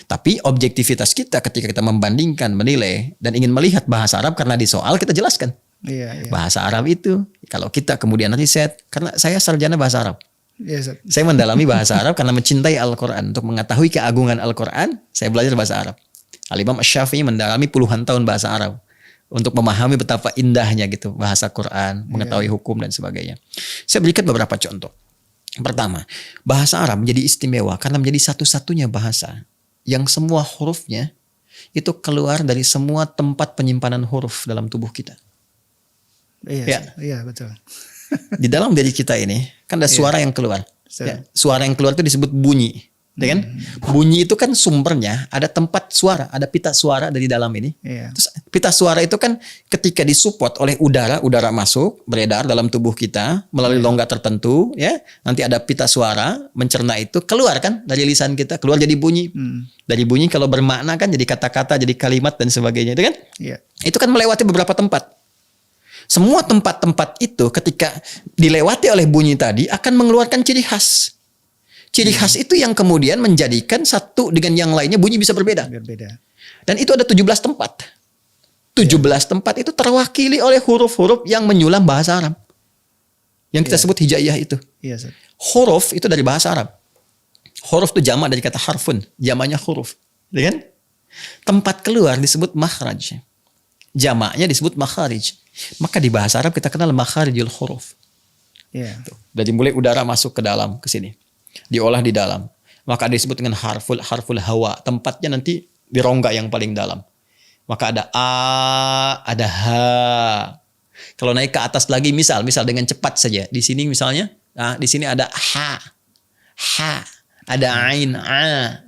Tapi objektivitas kita ketika kita membandingkan, menilai, dan ingin melihat bahasa Arab, karena di soal kita jelaskan. Bahasa Arab itu, kalau kita kemudian riset, karena saya sarjana bahasa Arab. Saya mendalami bahasa Arab karena mencintai Al-Quran. Untuk mengetahui keagungan Al-Quran, saya belajar bahasa Arab. Al-Imam Asy-Syafi'i mendalami puluhan tahun bahasa Arab untuk memahami betapa indahnya gitu bahasa Quran, mengetahui hukum dan sebagainya. Saya berikan beberapa contoh. Pertama, bahasa Arab menjadi istimewa karena menjadi satu-satunya bahasa yang semua hurufnya itu keluar dari semua tempat penyimpanan huruf dalam tubuh kita. Iya, betul. Di dalam diri kita ini kan ada suara yang keluar. Ya, suara yang keluar itu disebut bunyi. Ya kan? Bunyi itu kan sumbernya ada tempat suara, ada pita suara dari dalam ini. Terus pita suara itu kan ketika disupport oleh udara masuk, beredar dalam tubuh kita melalui rongga tertentu, ya. Nanti ada pita suara mencerna itu, keluar kan dari lisan kita, keluar jadi bunyi. Dari bunyi kalau bermakna kan jadi kata-kata, jadi kalimat dan sebagainya, itu kan? Itu kan melewati beberapa tempat. Semua tempat-tempat itu ketika dilewati oleh bunyi tadi akan mengeluarkan ciri khas. Ciri khas itu yang kemudian menjadikan satu dengan yang lainnya bunyi bisa berbeda. Dan itu ada 17 tempat. 17 tempat itu terwakili oleh huruf-huruf yang menyulam bahasa Arab. Yang kita sebut hijaiyah itu. Huruf itu dari bahasa Arab. Huruf itu jamak dari kata harfun. Jamaknya huruf. Ya kan? Tempat keluar disebut makhraj. Jamaknya disebut makharij. Maka di bahasa Arab kita kenal makharijul huruf. Iya. Dari mulai udara masuk ke dalam ke sini, diolah di dalam. Maka disebut dengan harful hawa. Tempatnya nanti di rongga yang paling dalam. Maka ada a, ada ha. Kalau naik ke atas lagi, misal dengan cepat saja. Di sini misalnya, di sini ada ha, ada ain,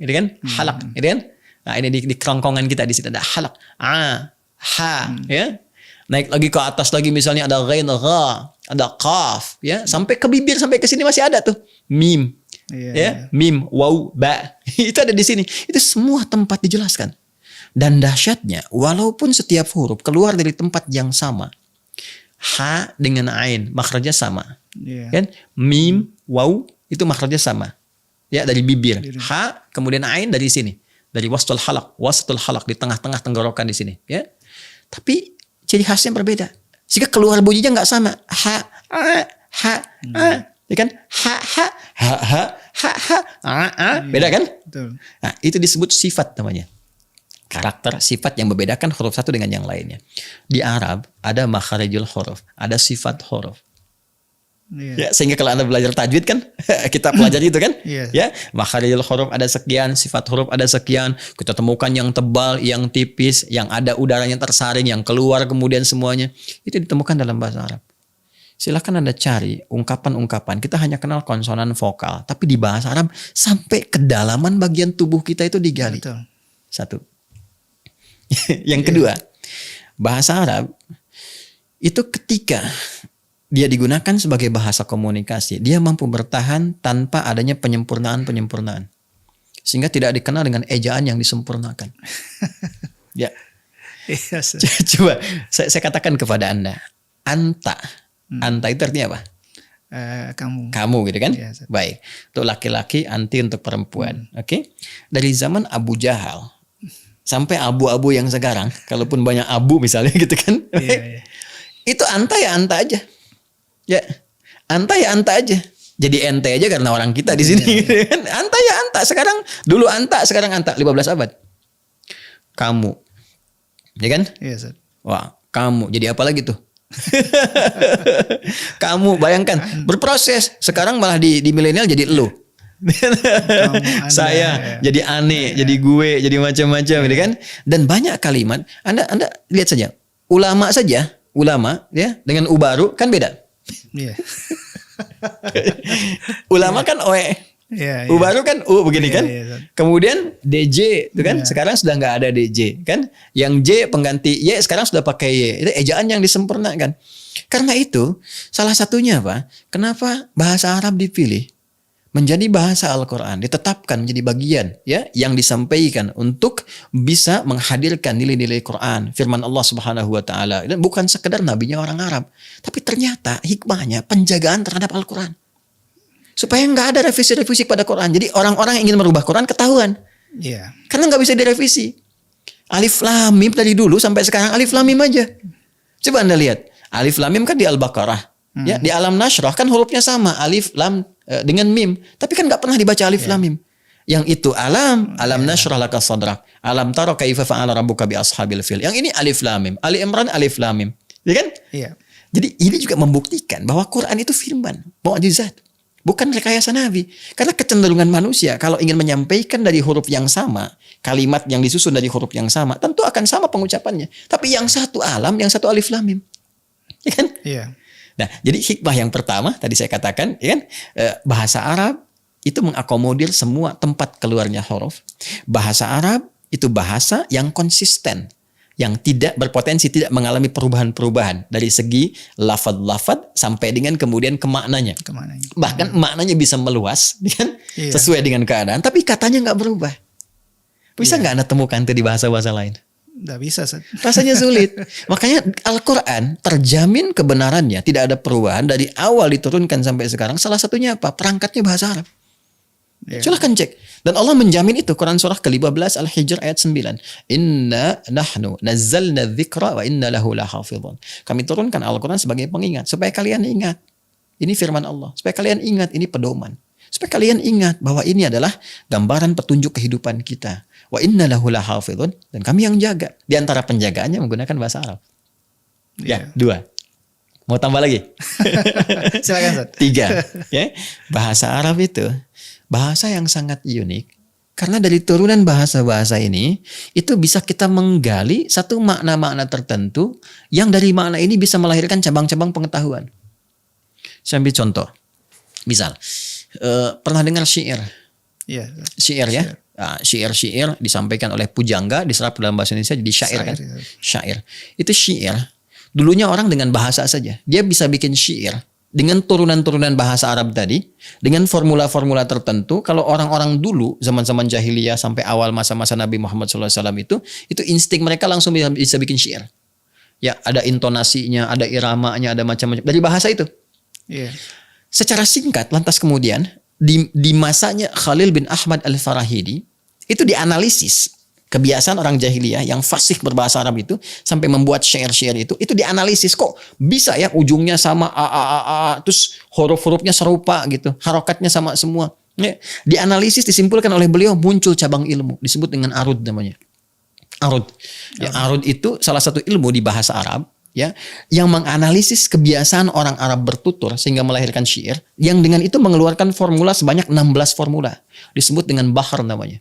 gitu kan? Halak, gitu kan? Nah ini di kerongkongan kita di sini ada halak, ha, ya. Naik lagi ke atas lagi misalnya ada ghain, gha, ada qaf, ya. Sampai ke bibir, sampai ke sini masih ada tuh mim, ya, mim, waw, ba. Itu ada di sini. Itu semua tempat dijelaskan. Dan dahsyatnya, walaupun setiap huruf keluar dari tempat yang sama, ha dengan ain makhrajnya sama, kan? Mim, waw itu makhrajnya sama, ya dari bibir. Ha kemudian ain dari sini, dari wasatul halak di tengah-tengah tenggorokan di sini, ya. Tapi ciri khasnya berbeda, sehingga keluar bunyinya nggak sama. Ha, ya kan? Ha, beda kan? Betul. Nah itu disebut sifat namanya. Karakter, sifat yang membedakan huruf satu dengan yang lainnya. Di Arab ada makharijul huruf, ada sifat huruf. Ya, sehingga kalau Anda belajar tajwid kan, kita pelajari itu kan? Ya, makharijul huruf ada sekian, sifat huruf ada sekian. Kita temukan yang tebal, yang tipis, yang ada udaranya tersaring, yang keluar kemudian semuanya. Itu ditemukan dalam bahasa Arab. Silakan Anda cari ungkapan-ungkapan. Kita hanya kenal konsonan vokal, tapi di bahasa Arab sampai kedalaman bagian tubuh kita itu digali. Betul. Satu. Yang kedua, bahasa Arab itu ketika dia digunakan sebagai bahasa komunikasi, dia mampu bertahan tanpa adanya penyempurnaan-penyempurnaan. Sehingga tidak dikenal dengan ejaan yang disempurnakan. Ya. Coba saya katakan kepada Anda, anta. Anta itu artinya apa? Kamu gitu kan? Ya, baik. Untuk laki-laki, anti untuk perempuan. Oke. Dari zaman Abu Jahal sampai abu-abu yang sekarang, kalaupun banyak abu misalnya gitu kan, itu anta ya anta aja, ya anta ya anta aja, jadi ente aja karena orang kita di sini, anta ya anta, sekarang dulu anta, sekarang anta, 15 abad, kamu, ya kan, wah kamu, jadi apa lagi tuh, kamu bayangkan berproses, sekarang malah di milenial jadi elu. Saya jadi aneh, jadi gue, jadi macam-macam, gitu kan? Dan banyak kalimat. Anda lihat saja, ulama ya dengan ubaru kan beda. Ulama kan oe, ubaru kan begini kan. Kemudian DJ itu kan sekarang sudah nggak ada DJ kan. Yang J pengganti Y sekarang sudah pakai Y. Itu ejaan yang disempurnakan. Karena itu salah satunya apa? Kenapa bahasa Arab dipilih? Menjadi bahasa Al-Quran, ditetapkan menjadi bagian ya yang disampaikan untuk bisa menghadirkan nilai-nilai Quran, firman Allah Subhanahu wa taala. Dan bukan sekedar nabinya orang Arab, tapi ternyata hikmahnya penjagaan terhadap Al-Quran. Supaya nggak ada revisi-revisi pada Quran. Jadi orang-orang yang ingin merubah Quran ketahuan. Karena nggak bisa direvisi. Alif Lam Mim dari dulu sampai sekarang Alif Lam Mim aja. Coba Anda lihat, Alif Lam Mim kan di Al-Baqarah. Ya, di Alam Nashrah kan hurufnya sama, Alif Lam dengan mim, tapi kan nggak pernah dibaca alif lam mim. Yang itu alam nashrah laka sadrak, alam tara kaifa fa'ala rabbuka bi ashabil fil. Yang ini alif lam mim, Ali Imran alif lam mim, ya kan? Jadi ini juga membuktikan bahwa Quran itu firman, mukjizat, bukan rekayasa Nabi. Karena kecenderungan manusia kalau ingin menyampaikan dari huruf yang sama, kalimat yang disusun dari huruf yang sama, tentu akan sama pengucapannya. Tapi yang satu alam, yang satu alif lam mim, ya kan? Nah, jadi hikmah yang pertama tadi saya katakan, ya kan, bahasa Arab itu mengakomodir semua tempat keluarnya huruf. Bahasa Arab itu bahasa yang konsisten, yang tidak berpotensi tidak mengalami perubahan-perubahan dari segi lafaz-lafaz sampai dengan kemudian ke maknanya. Bahkan maknanya bisa meluas, kan, sesuai dengan keadaan, tapi katanya nggak berubah. Bisa nggak Anda temukan itu di bahasa-bahasa lain? Nggak bisa. Rasanya sulit. Makanya Al-Quran terjamin kebenarannya, tidak ada perubahan dari awal diturunkan sampai sekarang. Salah satunya apa? Perangkatnya bahasa Arab. Silahkan cek. Dan Allah menjamin itu. Quran surah ke-15 Al-Hijr ayat 9. Inna nahnu nazzalna dzikra wa inna lahu lahafidhun. Kami turunkan Al-Quran sebagai pengingat supaya kalian ingat. Ini firman Allah. Supaya kalian ingat, ini pedoman. Supaya kalian ingat bahwa ini adalah gambaran petunjuk kehidupan kita. Wa inna lahu lahafidhun, dan kami yang jaga. Di antara penjagaannya menggunakan bahasa Arab. Ya, 2. Mau tambah lagi? Silakan, Ustaz. 3. Ya, bahasa Arab itu bahasa yang sangat unik. Karena dari turunan bahasa-bahasa ini, itu bisa kita menggali satu makna-makna tertentu yang dari makna ini bisa melahirkan cabang-cabang pengetahuan. Saya ambil contoh. Misal, pernah dengar syair? Iya. Syair ya? Nah, syair-syair disampaikan oleh pujangga, diserap dalam bahasa Indonesia jadi syair kan? Syair. Itu syair. Dulunya orang dengan bahasa saja. Dia bisa bikin syair dengan turunan-turunan bahasa Arab tadi, dengan formula-formula tertentu. Kalau orang-orang dulu, zaman-zaman jahiliyah sampai awal masa-masa Nabi Muhammad SAW itu insting mereka langsung bisa bikin syair. Ya, ada intonasinya, ada iramanya, ada macam-macam. Dari bahasa itu. Iya. Secara singkat, lantas kemudian, di masanya Khalil bin Ahmad Al-Farahidi, itu dianalisis. Kebiasaan orang jahiliyah yang fasih berbahasa Arab itu sampai membuat syair-syair itu dianalisis, kok bisa ya ujungnya sama terus huruf-hurufnya serupa gitu, harokatnya sama semua. Ya, dianalisis, disimpulkan oleh beliau, muncul cabang ilmu disebut dengan arud namanya. Arud. Ya, arud itu salah satu ilmu di bahasa Arab ya yang menganalisis kebiasaan orang Arab bertutur sehingga melahirkan syair yang dengan itu mengeluarkan formula sebanyak 16 formula. Disebut dengan bahar namanya.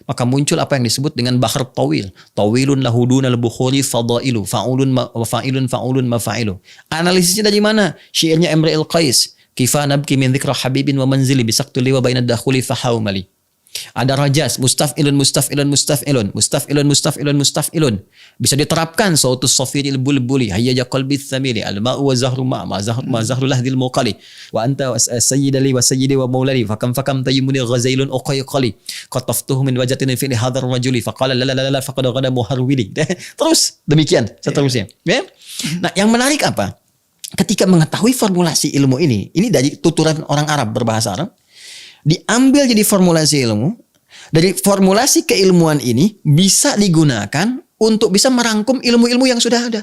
Maka muncul apa yang disebut dengan bahar tawil. Tawilun lahudun al-bukhuri fadailu. Fa'ulun fa'ilun fa'ulun mafa'ilu. Analisisnya dari mana? Syairnya Imrul Qais. Kifa nabki min dzikra habibin wa manzili bisaqtuli wa bainad dakhuli fahawmali. Ada rajas, mustaf'ilun, mustaf'ilun, mustaf'ilun, mustaf'ilun, mustaf'ilun, mustaf'ilun. Bisa diterapkan sautus safiril bulbuli, hayya qalbi thamili, al-ma'u wa zahru ma zahru lahdil muqali, wa anta sayyidali wa sayyidi wa maulali, fakam tayyimuni ghazailun uqayqali, qataftuhu min wajatin fi hadhar rajuli, faqala la la la faqad ghada muharwili. Terus demikian seterusnya. Ya. Nah, yang menarik apa? Ketika mengetahui formulasi ilmu ini dari tuturan orang Arab berbahasa Arab, diambil jadi formulasi ilmu. Dari formulasi keilmuan ini bisa digunakan untuk bisa merangkum ilmu-ilmu yang sudah ada.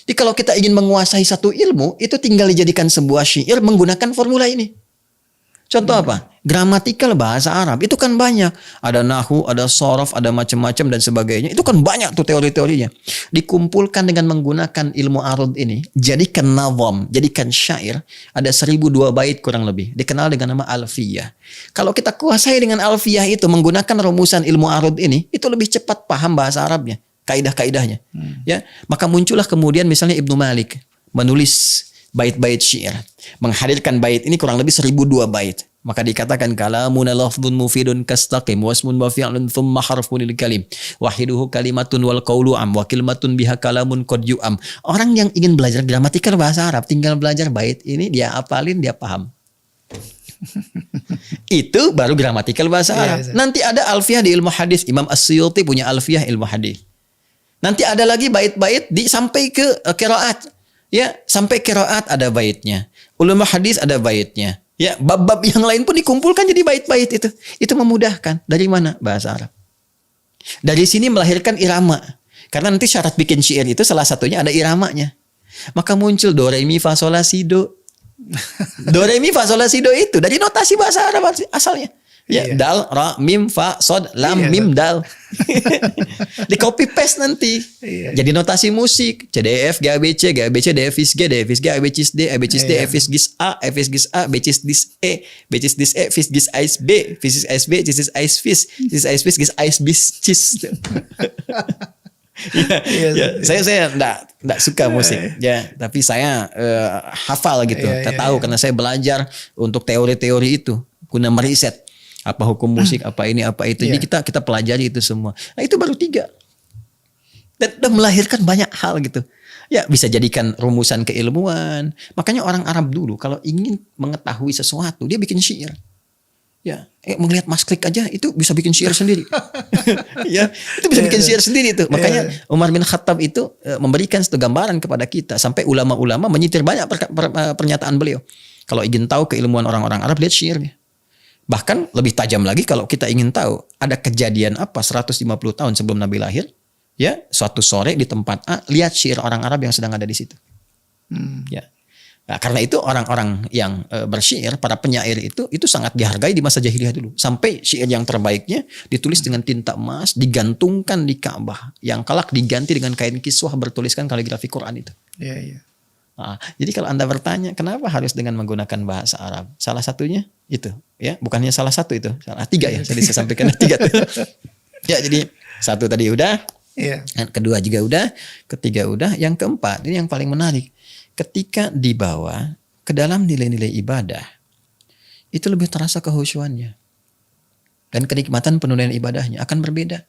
Jadi kalau kita ingin menguasai satu ilmu, itu tinggal dijadikan sebuah syair menggunakan formula ini. Contoh apa? Gramatikal bahasa Arab itu kan banyak. Ada nahwu, ada sorof, ada macam-macam dan sebagainya. Itu kan banyak tuh teori-teorinya. Dikumpulkan dengan menggunakan ilmu arud ini, jadikan nazam, jadikan syair. Ada 1002 bait kurang lebih. Dikenal dengan nama alfiyah. Kalau kita kuasai dengan alfiyah itu, menggunakan rumusan ilmu arud ini, itu lebih cepat paham bahasa Arabnya, kaidah-kaidahnya. Ya, maka muncullah kemudian misalnya Ibnu Malik menulis bait-bait syair, menghadirkan bait ini kurang lebih 1002 bait. Maka dikatakan kalamun lafdun mufidun kastaqim wasmun wa fi'lun thumma harfun lil kalim wahiduhu kalimatun wal qawlu am wa kalimatun biha kalamun qad yu'am. Orang yang ingin belajar gramatikal bahasa Arab tinggal belajar bait ini, dia hafalin, dia paham. Itu baru gramatikal bahasa Arab. Nanti ada alfiyah di ilmu hadis. Imam As-Suyuti punya alfiyah ilmu hadis. Nanti ada lagi bait-bait sampai ke qiraat. Ya, sampai qiraat ada baitnya. Ulama hadis ada baitnya. Ya, bab-bab yang lain pun dikumpulkan jadi bait-bait itu. Itu memudahkan. Dari mana? Bahasa Arab. Dari sini melahirkan irama. Karena nanti syarat bikin syair itu salah satunya ada iramanya. Maka muncul do re mi fa sol la si do. Do re mi fa sol la si do itu dari notasi bahasa Arab asalnya. Ya, dal, ra, mim, fa, sod, lam, mim, dal. Di copy paste nanti. Jadi notasi musik. C, D, E, F, G, A, B, C, G, A, B, C, D, F, G, D, F, G, A, B, C, D, A, B, C, D, F, G, A, F, G, A, B, C, D, E, B, C, D, E, F, G, A, B, F, G, A, B, C, D, A, F, G, A, B, C, A, B, C. Saya enggak suka musik ya, tapi saya hafal gitu. Saya tahu karena saya belajar untuk teori-teori itu, guna meriset apa hukum musik, apa ini, apa itu. Jadi kita pelajari itu semua. Nah, itu baru 3. Dan melahirkan banyak hal gitu. Ya, bisa jadikan rumusan keilmuan. Makanya orang Arab dulu kalau ingin mengetahui sesuatu, dia bikin syair. Ya, melihat Mas Klik aja itu bisa bikin syair sendiri. Ya, itu bisa bikin syair sendiri itu. Makanya Umar bin Khattab itu memberikan satu gambaran kepada kita sampai ulama-ulama menyitir banyak pernyataan beliau. Kalau ingin tahu keilmuan orang-orang Arab, lihat syairnya. Bahkan lebih tajam lagi kalau kita ingin tahu ada kejadian apa 150 tahun sebelum Nabi lahir, ya, suatu sore di tempat A, lihat syair orang Arab yang sedang ada di situ. Ya. Nah, karena itu orang-orang yang bersyair, para penyair itu sangat dihargai di masa jahiliyah dulu. Sampai syair yang terbaiknya ditulis dengan tinta emas, digantungkan di Ka'bah. Yang kelak diganti dengan kain kiswah bertuliskan kaligrafi Quran itu. Iya, iya. Nah, jadi kalau Anda bertanya kenapa harus dengan menggunakan bahasa Arab? Salah satunya itu, ya, bukannya salah satu itu, salah tiga ya. Tadi saya sampaikan tiga. Ya, jadi satu tadi udah, yang kedua juga udah, ketiga udah, yang keempat ini yang paling menarik. Ketika dibawa ke dalam nilai-nilai ibadah, itu lebih terasa kehusyuannya. Dan kenikmatan penunaian ibadahnya akan berbeda.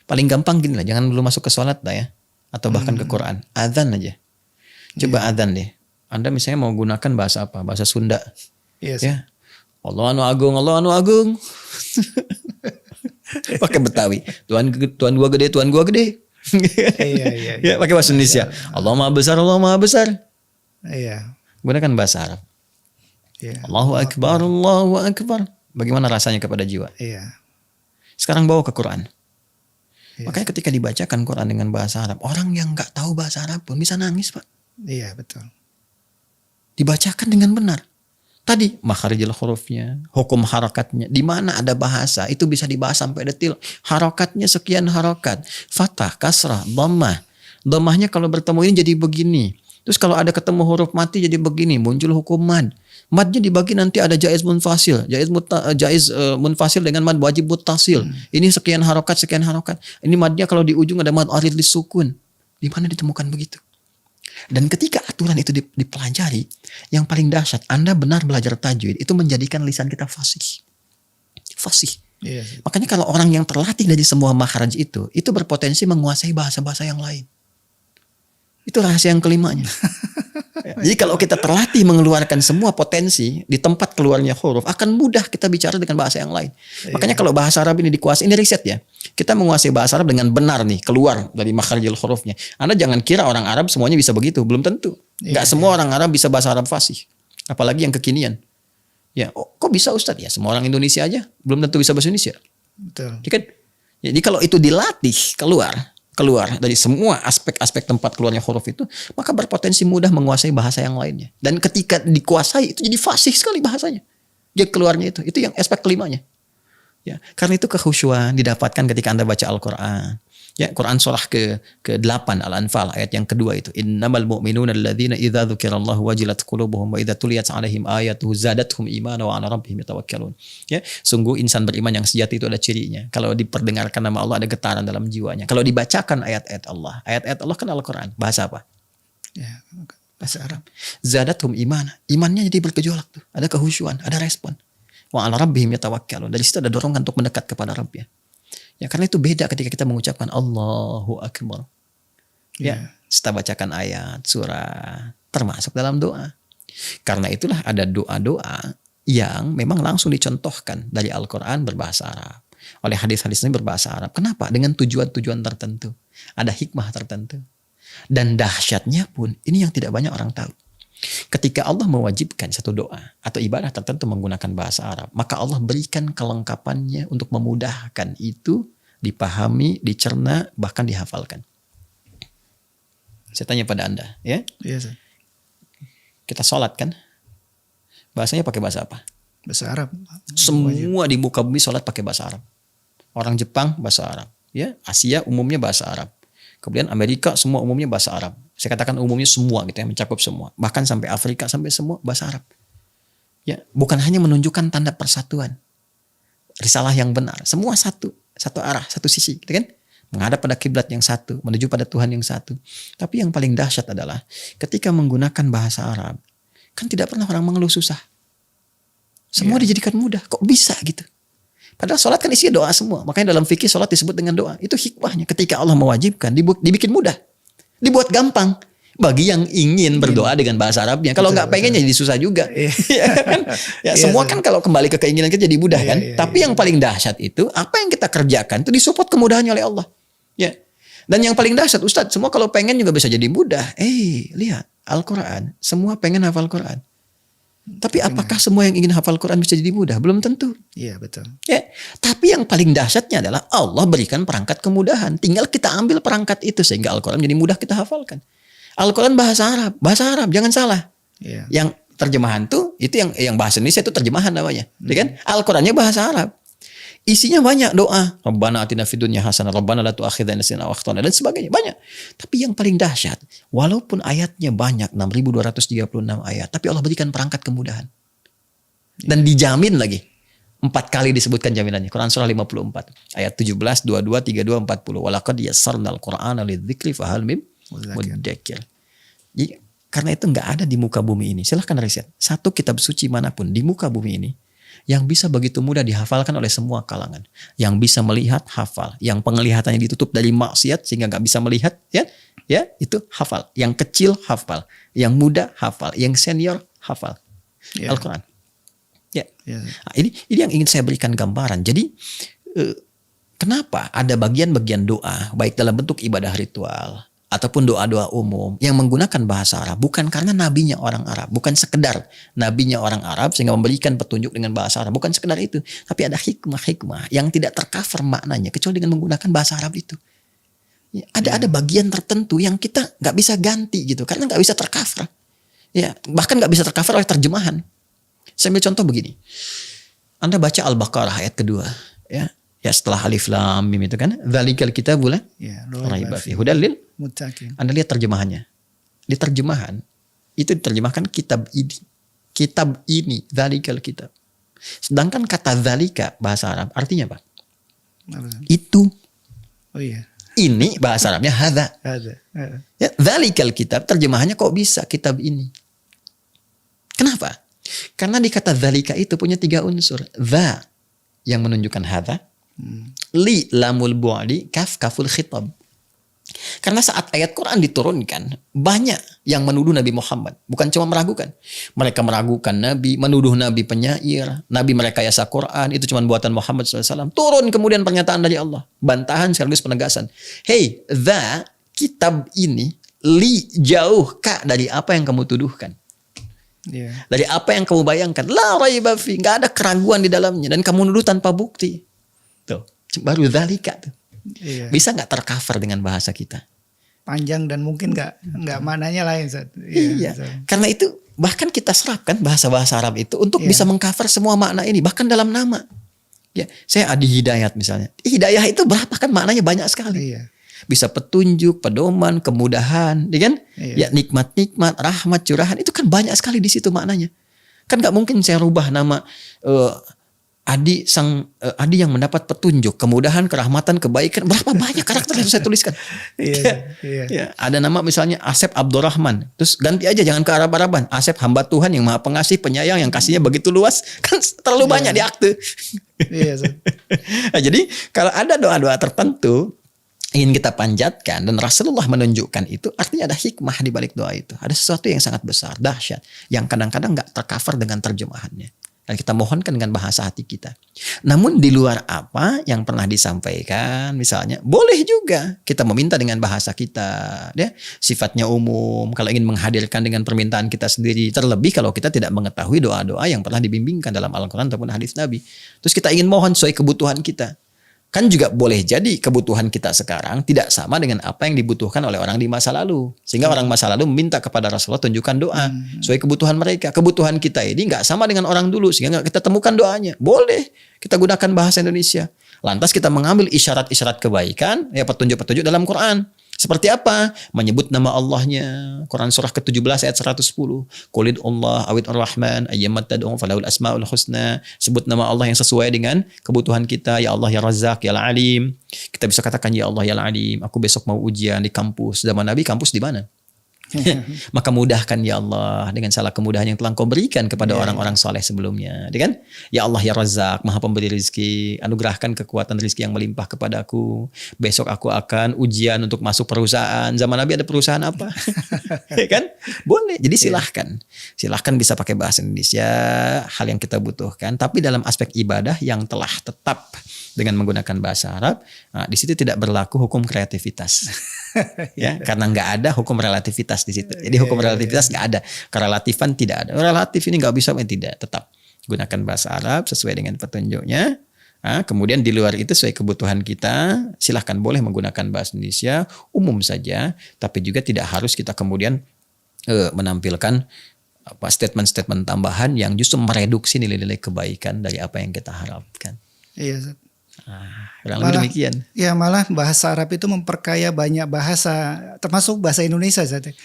Paling gampang gini lah, jangan dulu masuk ke sholat lah ya. Atau bahkan ke Quran. Adzan aja. Coba adzan deh. Anda misalnya mau gunakan bahasa apa? Bahasa Sunda. Yes. Ya. Allah anu agung, Allah anu agung. Pakai Betawi. Tuhan gua gede, Tuhan gua gede. Iya. Ya, pakai bahasa Indonesia. Allah maha besar, Allah maha besar. Iya. Gunakan bahasa Arab. Iya. Allahu Akbar, Allahu Akbar. Bagaimana rasanya kepada jiwa? Iya. Sekarang bawa ke Quran. Iya. Makanya ketika dibacakan Quran dengan bahasa Arab, orang yang nggak tahu bahasa Arab pun bisa nangis, Pak. Iya, betul. Dibacakan dengan benar. Tadi makharijul hurufnya, hukum harakatnya, di mana ada bahasa itu bisa dibahas sampai detil. Harakatnya sekian harakat, fathah, kasrah, dhammah. Dhammahnya kalau bertemu ini jadi begini. Terus kalau ada ketemu huruf mati jadi begini, muncul hukum mad. Madnya dibagi nanti ada jaiz munfasil, jaiz munfasil dengan mad wajib muttasil. Ini sekian harokat, sekian harokat. Ini madnya kalau di ujung ada mad arid lisukun. Di mana ditemukan begitu? Dan ketika aturan itu dipelajari, yang paling dahsyat, Anda benar belajar tajwid itu menjadikan lisan kita fasih. Fasih. Yes. Makanya kalau orang yang terlatih dari semua makhraj itu berpotensi menguasai bahasa-bahasa yang lain. Itu rahasia yang kelimanya. Jadi kalau kita terlatih mengeluarkan semua potensi di tempat keluarnya huruf, akan mudah kita bicara dengan bahasa yang lain. Makanya kalau bahasa Arab ini dikuasai, ini riset ya. Kita menguasai bahasa Arab dengan benar nih, keluar dari makharijul hurufnya. Anda jangan kira orang Arab semuanya bisa begitu, belum tentu. Gak semua orang Arab bisa bahasa Arab fasih. Apalagi yang kekinian. Ya, kok bisa Ustadz? Ya semua orang Indonesia aja belum tentu bisa bahasa Indonesia. Betul. Jadi kalau itu dilatih keluar dari semua aspek-aspek tempat keluarnya huruf itu, maka berpotensi mudah menguasai bahasa yang lainnya. Dan ketika dikuasai itu jadi fasih sekali bahasanya. Dia keluarnya itu yang aspek kelimanya. Ya, karena itu kekhusyuan didapatkan ketika Anda baca Al-Qur'an. Ya, Quran surah ke-8 Al-Anfal ayat yang kedua itu. Innamal mu'minuna alladzina idza dzukirallahu wajilat qulubuhum wa idza tuliyat 'alaihim ayatuhu zadatuhum imana wa 'ala rabbihim yatawakkalun. Ya, sungguh insan beriman yang sejati itu ada cirinya. Kalau diperdengarkan nama Allah ada getaran dalam jiwanya. Kalau dibacakan ayat-ayat Allah kan Al-Qur'an. Bahasa apa? Ya, bahasa Arab. Zadathum imana. Imannya jadi bergejolak tuh. Ada kekhusyuan, ada respon. Wa 'ala rabbihim yatawakkalun. Dari situ ada dorongan untuk mendekat kepada Rabbnya. Ya, karena itu beda ketika kita mengucapkan Allahu Akbar. Ya, setelah bacakan ayat, surah, termasuk dalam doa. Karena itulah ada doa-doa yang memang langsung dicontohkan dari Al-Quran berbahasa Arab. Oleh hadis-hadis ini berbahasa Arab. Kenapa? Dengan tujuan-tujuan tertentu. Ada hikmah tertentu. Dan dahsyatnya pun, ini yang tidak banyak orang tahu. Ketika Allah mewajibkan satu doa atau ibadah tertentu menggunakan bahasa Arab, maka Allah berikan kelengkapannya untuk memudahkan itu dipahami, dicerna, bahkan dihafalkan. Saya tanya pada Anda, ya? Yes. Kita sholat kan? Bahasanya pakai bahasa apa? Bahasa Arab. Semua di muka bumi sholat pakai bahasa Arab. Orang Jepang bahasa Arab, ya. Asia umumnya bahasa Arab. Kemudian Amerika semua umumnya bahasa Arab. Saya katakan umumnya semua gitu ya, mencakup semua. Bahkan sampai Afrika sampai semua bahasa Arab. Ya, bukan hanya menunjukkan tanda persatuan. Risalah yang benar, semua satu arah, satu sisi, gitu kan? Menghadap pada kiblat yang satu, menuju pada Tuhan yang satu. Tapi yang paling dahsyat adalah ketika menggunakan bahasa Arab, kan tidak pernah orang mengeluh susah. Semua dijadikan mudah. Kok bisa gitu? Padahal sholat kan isinya doa semua. Makanya dalam fikih sholat disebut dengan doa. Itu hikmahnya. Ketika Allah mewajibkan, dibikin mudah. Dibuat gampang. Bagi yang ingin berdoa dengan bahasa Arabnya. Kalau nggak pengen jadi susah juga. Ya, semua kan kalau kembali ke keinginan kita jadi mudah kan. Tapi yang paling dahsyat itu, apa yang kita kerjakan itu disupport kemudahannya oleh Allah. Ya. Dan yang paling dahsyat, Ustadz, semua kalau pengen juga bisa jadi mudah. Lihat, Al-Quran. Semua pengen hafal Quran. Tapi apakah semua yang ingin hafal Quran bisa jadi mudah? Belum tentu. Iya, betul. Ya, tapi yang paling dahsyatnya adalah Allah berikan perangkat kemudahan. Tinggal kita ambil perangkat itu sehingga Al-Quran jadi mudah kita hafalkan. Al-Quran bahasa Arab, jangan salah. Iya. Yang terjemahan tuh itu yang bahasa Indonesia itu terjemahan namanya, ya kan? Al-Qur'annya bahasa Arab. Isinya banyak doa, Rabbana atina fid dunya hasanah, Rabbana la tu'akhidhna in nasina aw akhtana dan sebagainya, banyak. Tapi yang paling dahsyat, walaupun ayatnya banyak 6.236 ayat, tapi Allah berikan perangkat kemudahan. Dan dijamin lagi. 4 kali disebutkan jaminannya. Quran surah 54 ayat 17, 22, 32, 40. Walaqad yassarnal Qur'ana lidzikri fahal mim mudzakir. Jadi karena itu nggak ada di muka bumi ini. Silahkan riset. Satu kitab suci manapun di muka bumi ini yang bisa begitu mudah dihafalkan oleh semua kalangan. Yang bisa melihat, hafal. Yang penglihatannya ditutup dari maksiat sehingga nggak bisa melihat, ya itu hafal. Yang kecil hafal, yang muda hafal, yang senior hafal. Ya. Al-Quran. Ya. Nah, ini yang ingin saya berikan gambaran. Jadi kenapa ada bagian-bagian doa baik dalam bentuk ibadah ritual ataupun doa-doa umum yang menggunakan bahasa Arab, bukan karena nabinya orang Arab, bukan sekedar nabinya orang Arab sehingga memberikan petunjuk dengan bahasa Arab, bukan sekedar itu, tapi ada hikmah-hikmah yang tidak tercover maknanya kecuali dengan menggunakan bahasa Arab itu. Ya, ada bagian tertentu yang kita nggak bisa ganti gitu karena nggak bisa tercover. Ya, bahkan nggak bisa tercover oleh terjemahan. Saya ambil contoh begini, Anda baca Al-Baqarah ayat kedua, ya setelah alif lam mim itu kan, dzalikal kitabu la raiba fihi hudal lil muttaqin. Anda lihat terjemahannya. Di terjemahan itu diterjemahkan kitab ini, dzalikal kitab. Sedangkan kata dzalika bahasa Arab artinya apa? Itu. Oh iya. Ini bahasa Arabnya hadza. Ya, dzalikal kitab terjemahannya kok bisa kitab ini. Kenapa? Karena di kata dzalika itu punya 3 unsur. Dza yang menunjukkan hadza. Li lamul bu'di kaful khitab. Karena saat ayat Quran diturunkan, banyak yang menuduh Nabi Muhammad. Bukan cuma meragukan. Mereka meragukan Nabi, menuduh Nabi penyair, Nabi merekayasa Quran, itu cuma buatan Muhammad SAW. Turun kemudian pernyataan dari Allah. Bantahan sekaligus penegasan. Hey, kitab ini, li jauh kak dari apa yang kamu tuduhkan. Dari apa yang kamu bayangkan. La raiba fi, gak ada keraguan di dalamnya. Dan kamu nuduh tanpa bukti. Tuh, baru dzalika tuh. Bisa nggak tercover dengan bahasa kita? Panjang dan mungkin nggak mananya lain. Iya. Karena itu bahkan kita serapkan bahasa-bahasa Arab itu untuk bisa mengcover semua makna ini. Bahkan dalam nama. Ya, saya Adi Hidayat misalnya. Hidayah itu berapa kan maknanya banyak sekali. Bisa petunjuk, pedoman, kemudahan, ya kan? Ya nikmat-nikmat, rahmat, curahan itu kan banyak sekali di situ maknanya. Kan nggak mungkin saya rubah nama Adi yang mendapat petunjuk, kemudahan, kerahmatan, kebaikan. Berapa banyak karakter yang saya tuliskan. Ya, ada nama misalnya Asep Abdurrahman. Terus ganti aja, jangan ke Arab-Araban. Asep hamba Tuhan yang maha pengasih, penyayang, yang kasihnya begitu luas. Kan terlalu banyak di akte. Nah, jadi kalau ada doa-doa tertentu ingin kita panjatkan dan Rasulullah menunjukkan itu, artinya ada hikmah di balik doa itu. Ada sesuatu yang sangat besar, dahsyat, yang kadang-kadang nggak tercover dengan terjemahannya. Dan kita mohonkan dengan bahasa hati kita. Namun di luar apa yang pernah disampaikan, misalnya, boleh juga kita meminta dengan bahasa kita. Ya, sifatnya umum, kalau ingin menghadirkan dengan permintaan kita sendiri. Terlebih kalau kita tidak mengetahui doa-doa yang pernah dibimbingkan dalam Al-Quran ataupun hadis Nabi. Terus kita ingin mohon sesuai kebutuhan kita. Kan juga boleh jadi kebutuhan kita sekarang tidak sama dengan apa yang dibutuhkan oleh orang di masa lalu. Sehingga orang masa lalu meminta kepada Rasulullah tunjukkan doa sesuai kebutuhan mereka. Kebutuhan kita ini nggak sama dengan orang dulu sehingga nggak kita temukan doanya. Boleh kita gunakan bahasa Indonesia. Lantas kita mengambil isyarat-isyarat kebaikan, ya petunjuk-petunjuk dalam Quran. Seperti apa? Menyebut nama Allahnya. Quran surah ke-17 ayat 110. Qulid Allah awid ar-Rahman ayyamat tad'u falahul asmaul husna. Sebut nama Allah yang sesuai dengan kebutuhan kita. Ya Allah ya Razzaq ya Alim. Kita bisa katakan ya Allah ya Alim. Aku besok mau ujian di kampus. Zaman Nabi kampus di mana? Maka mudahkan ya Allah dengan segala kemudahan yang telah Kau berikan kepada orang-orang soleh sebelumnya, kan? Ya Allah ya Razzaq, Maha Pemberi rezeki, anugerahkan kekuatan rezeki yang melimpah kepadaku. Besok aku akan ujian untuk masuk perusahaan. Zaman Nabi ada perusahaan apa? Ya kan? Boleh. Jadi silahkan bisa pakai bahasa Indonesia, hal yang kita butuhkan. Tapi dalam aspek ibadah yang telah tetap dengan menggunakan bahasa Arab, di situ tidak berlaku hukum kreativitas. Ya, karena nggak ada hukum relativitas di situ. Jadi hukum relativitas nggak ada, kerelatifan tidak ada. Relatif ini nggak bisa, tidak. Tetap gunakan bahasa Arab sesuai dengan petunjuknya. Kemudian di luar itu sesuai kebutuhan kita, silahkan boleh menggunakan bahasa Indonesia umum saja, tapi juga tidak harus kita kemudian menampilkan statement-statement tambahan yang justru mereduksi nilai-nilai kebaikan dari apa yang kita harapkan. Iya, Ustaz. Kurang lebih demikian. Ya, malah bahasa Arab itu memperkaya banyak bahasa, termasuk bahasa Indonesia, Ustaz.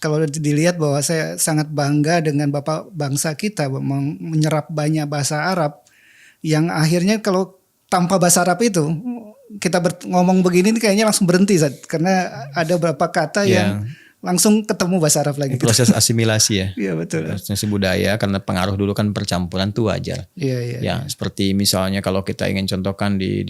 Kalau dilihat bahwa saya sangat bangga dengan Bapak bangsa kita menyerap banyak bahasa Arab yang akhirnya kalau tanpa bahasa Arab itu kita ngomong begini kayaknya langsung berhenti, Zat, karena ada beberapa kata yang langsung ketemu bahasa Arab lagi. Proses asimilasi ya. Iya, betul. Asimilasi budaya karena pengaruh dulu kan percampuran tuh wajar. Iya. Seperti misalnya kalau kita ingin contohkan di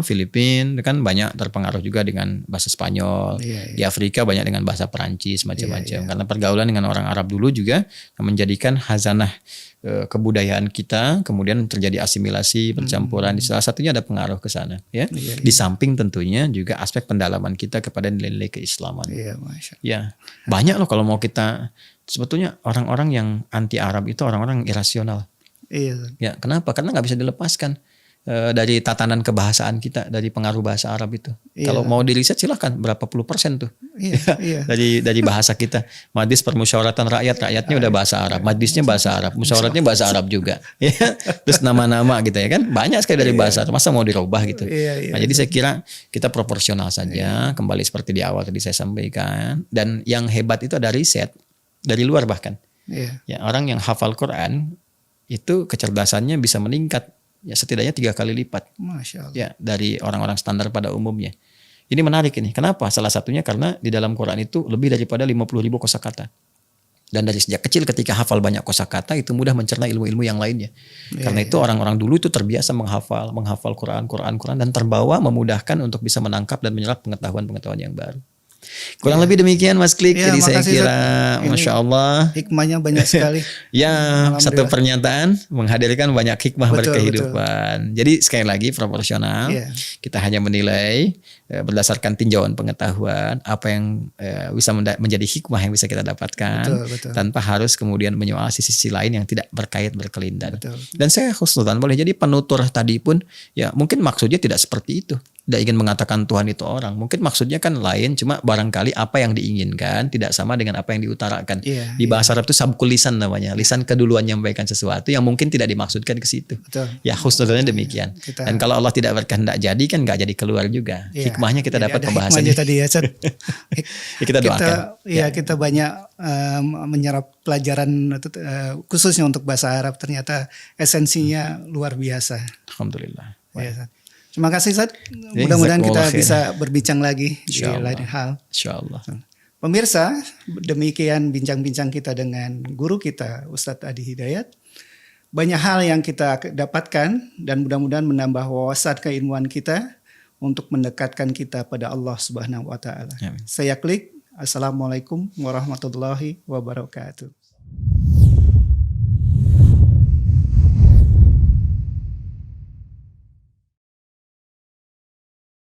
Filipina kan banyak terpengaruh juga dengan bahasa Spanyol. Iya. Di Afrika banyak dengan bahasa Perancis macam-macam. Karena pergaulan dengan orang Arab dulu juga menjadikan hazanah kebudayaan kita, kemudian terjadi asimilasi, percampuran. Di salah satunya ada pengaruh ke sana, ya. Di samping tentunya juga aspek pendalaman kita kepada nilai-nilai keislaman. Iya, Masya Allah. Ya, banyak loh kalau mau kita, sebetulnya orang-orang yang anti Arab itu orang-orang irasional. Iya. Ya, kenapa? Karena nggak bisa dilepaskan dari tatanan kebahasaan kita, dari pengaruh bahasa Arab itu. Iya. Kalau mau diriset silahkan berapa puluh persen tuh. Iya. dari bahasa kita. Majlis permusyawaratan rakyatnya udah bahasa Arab, majlisnya bahasa Arab, musyawaratnya bahasa Arab juga. Ya. Terus nama-nama gitu ya kan, banyak sekali dari bahasa Arab. Masa mau dirubah gitu. Iya. Nah, jadi saya kira kita proporsional saja, kembali seperti di awal tadi saya sampaikan. Dan yang hebat itu ada riset dari luar bahkan. Iya. Ya, orang yang hafal Quran itu kecerdasannya bisa meningkat ya setidaknya 3 kali lipat. Masya Allah. Ya, dari orang-orang standar pada umumnya. Ini menarik ini. Kenapa? Salah satunya karena di dalam Quran itu lebih daripada 50.000 kosakata. Dan dari sejak kecil ketika hafal banyak kosakata itu mudah mencerna ilmu-ilmu yang lainnya. Karena itu orang-orang dulu itu terbiasa menghafal Quran dan terbawa memudahkan untuk bisa menangkap dan menyerap pengetahuan-pengetahuan yang baru. Kurang lebih demikian Mas Klik. Ya, jadi saya makasih, kira Masya Allah. Hikmahnya banyak sekali. Ya, satu pernyataan menghadirkan banyak hikmah berkehidupan. Jadi sekali lagi proporsional. Kita hanya menilai berdasarkan tinjauan pengetahuan apa yang bisa menjadi hikmah yang bisa kita dapatkan. Betul. Tanpa harus kemudian menyoal sisi lain yang tidak berkait berkelindan. Betul. Dan saya khusnudzan boleh jadi penutur tadi pun ya mungkin maksudnya tidak seperti itu. Tidak ingin mengatakan Tuhan itu orang. Mungkin maksudnya kan lain, cuma barangkali apa yang diinginkan tidak sama dengan apa yang diutarakan. Di bahasa Arab itu sabkul lisan namanya. Lisan keduluan menyampaikan sesuatu yang mungkin tidak dimaksudkan ke situ. Betul. Ya khusnudzannya demikian. Dan kalau Allah tidak berkehendak jadi kan nggak jadi keluar juga. Hikmahnya kita dapat pembahasannya. Tadi ya, Chat. Kita doakan. Kita banyak menyerap pelajaran khususnya untuk bahasa Arab. Ternyata esensinya luar biasa. Alhamdulillah. Ya, terima kasih, Zat. Mudah-mudahan kita bisa berbincang lagi di lain hal. Insyaallah. Pemirsa, demikian bincang-bincang kita dengan guru kita, Ustadz Adi Hidayat. Banyak hal yang kita dapatkan dan mudah-mudahan menambah wawasan keilmuan kita untuk mendekatkan kita pada Allah Subhanahu wa taala. Saya Klik. Assalamualaikum warahmatullahi wabarakatuh.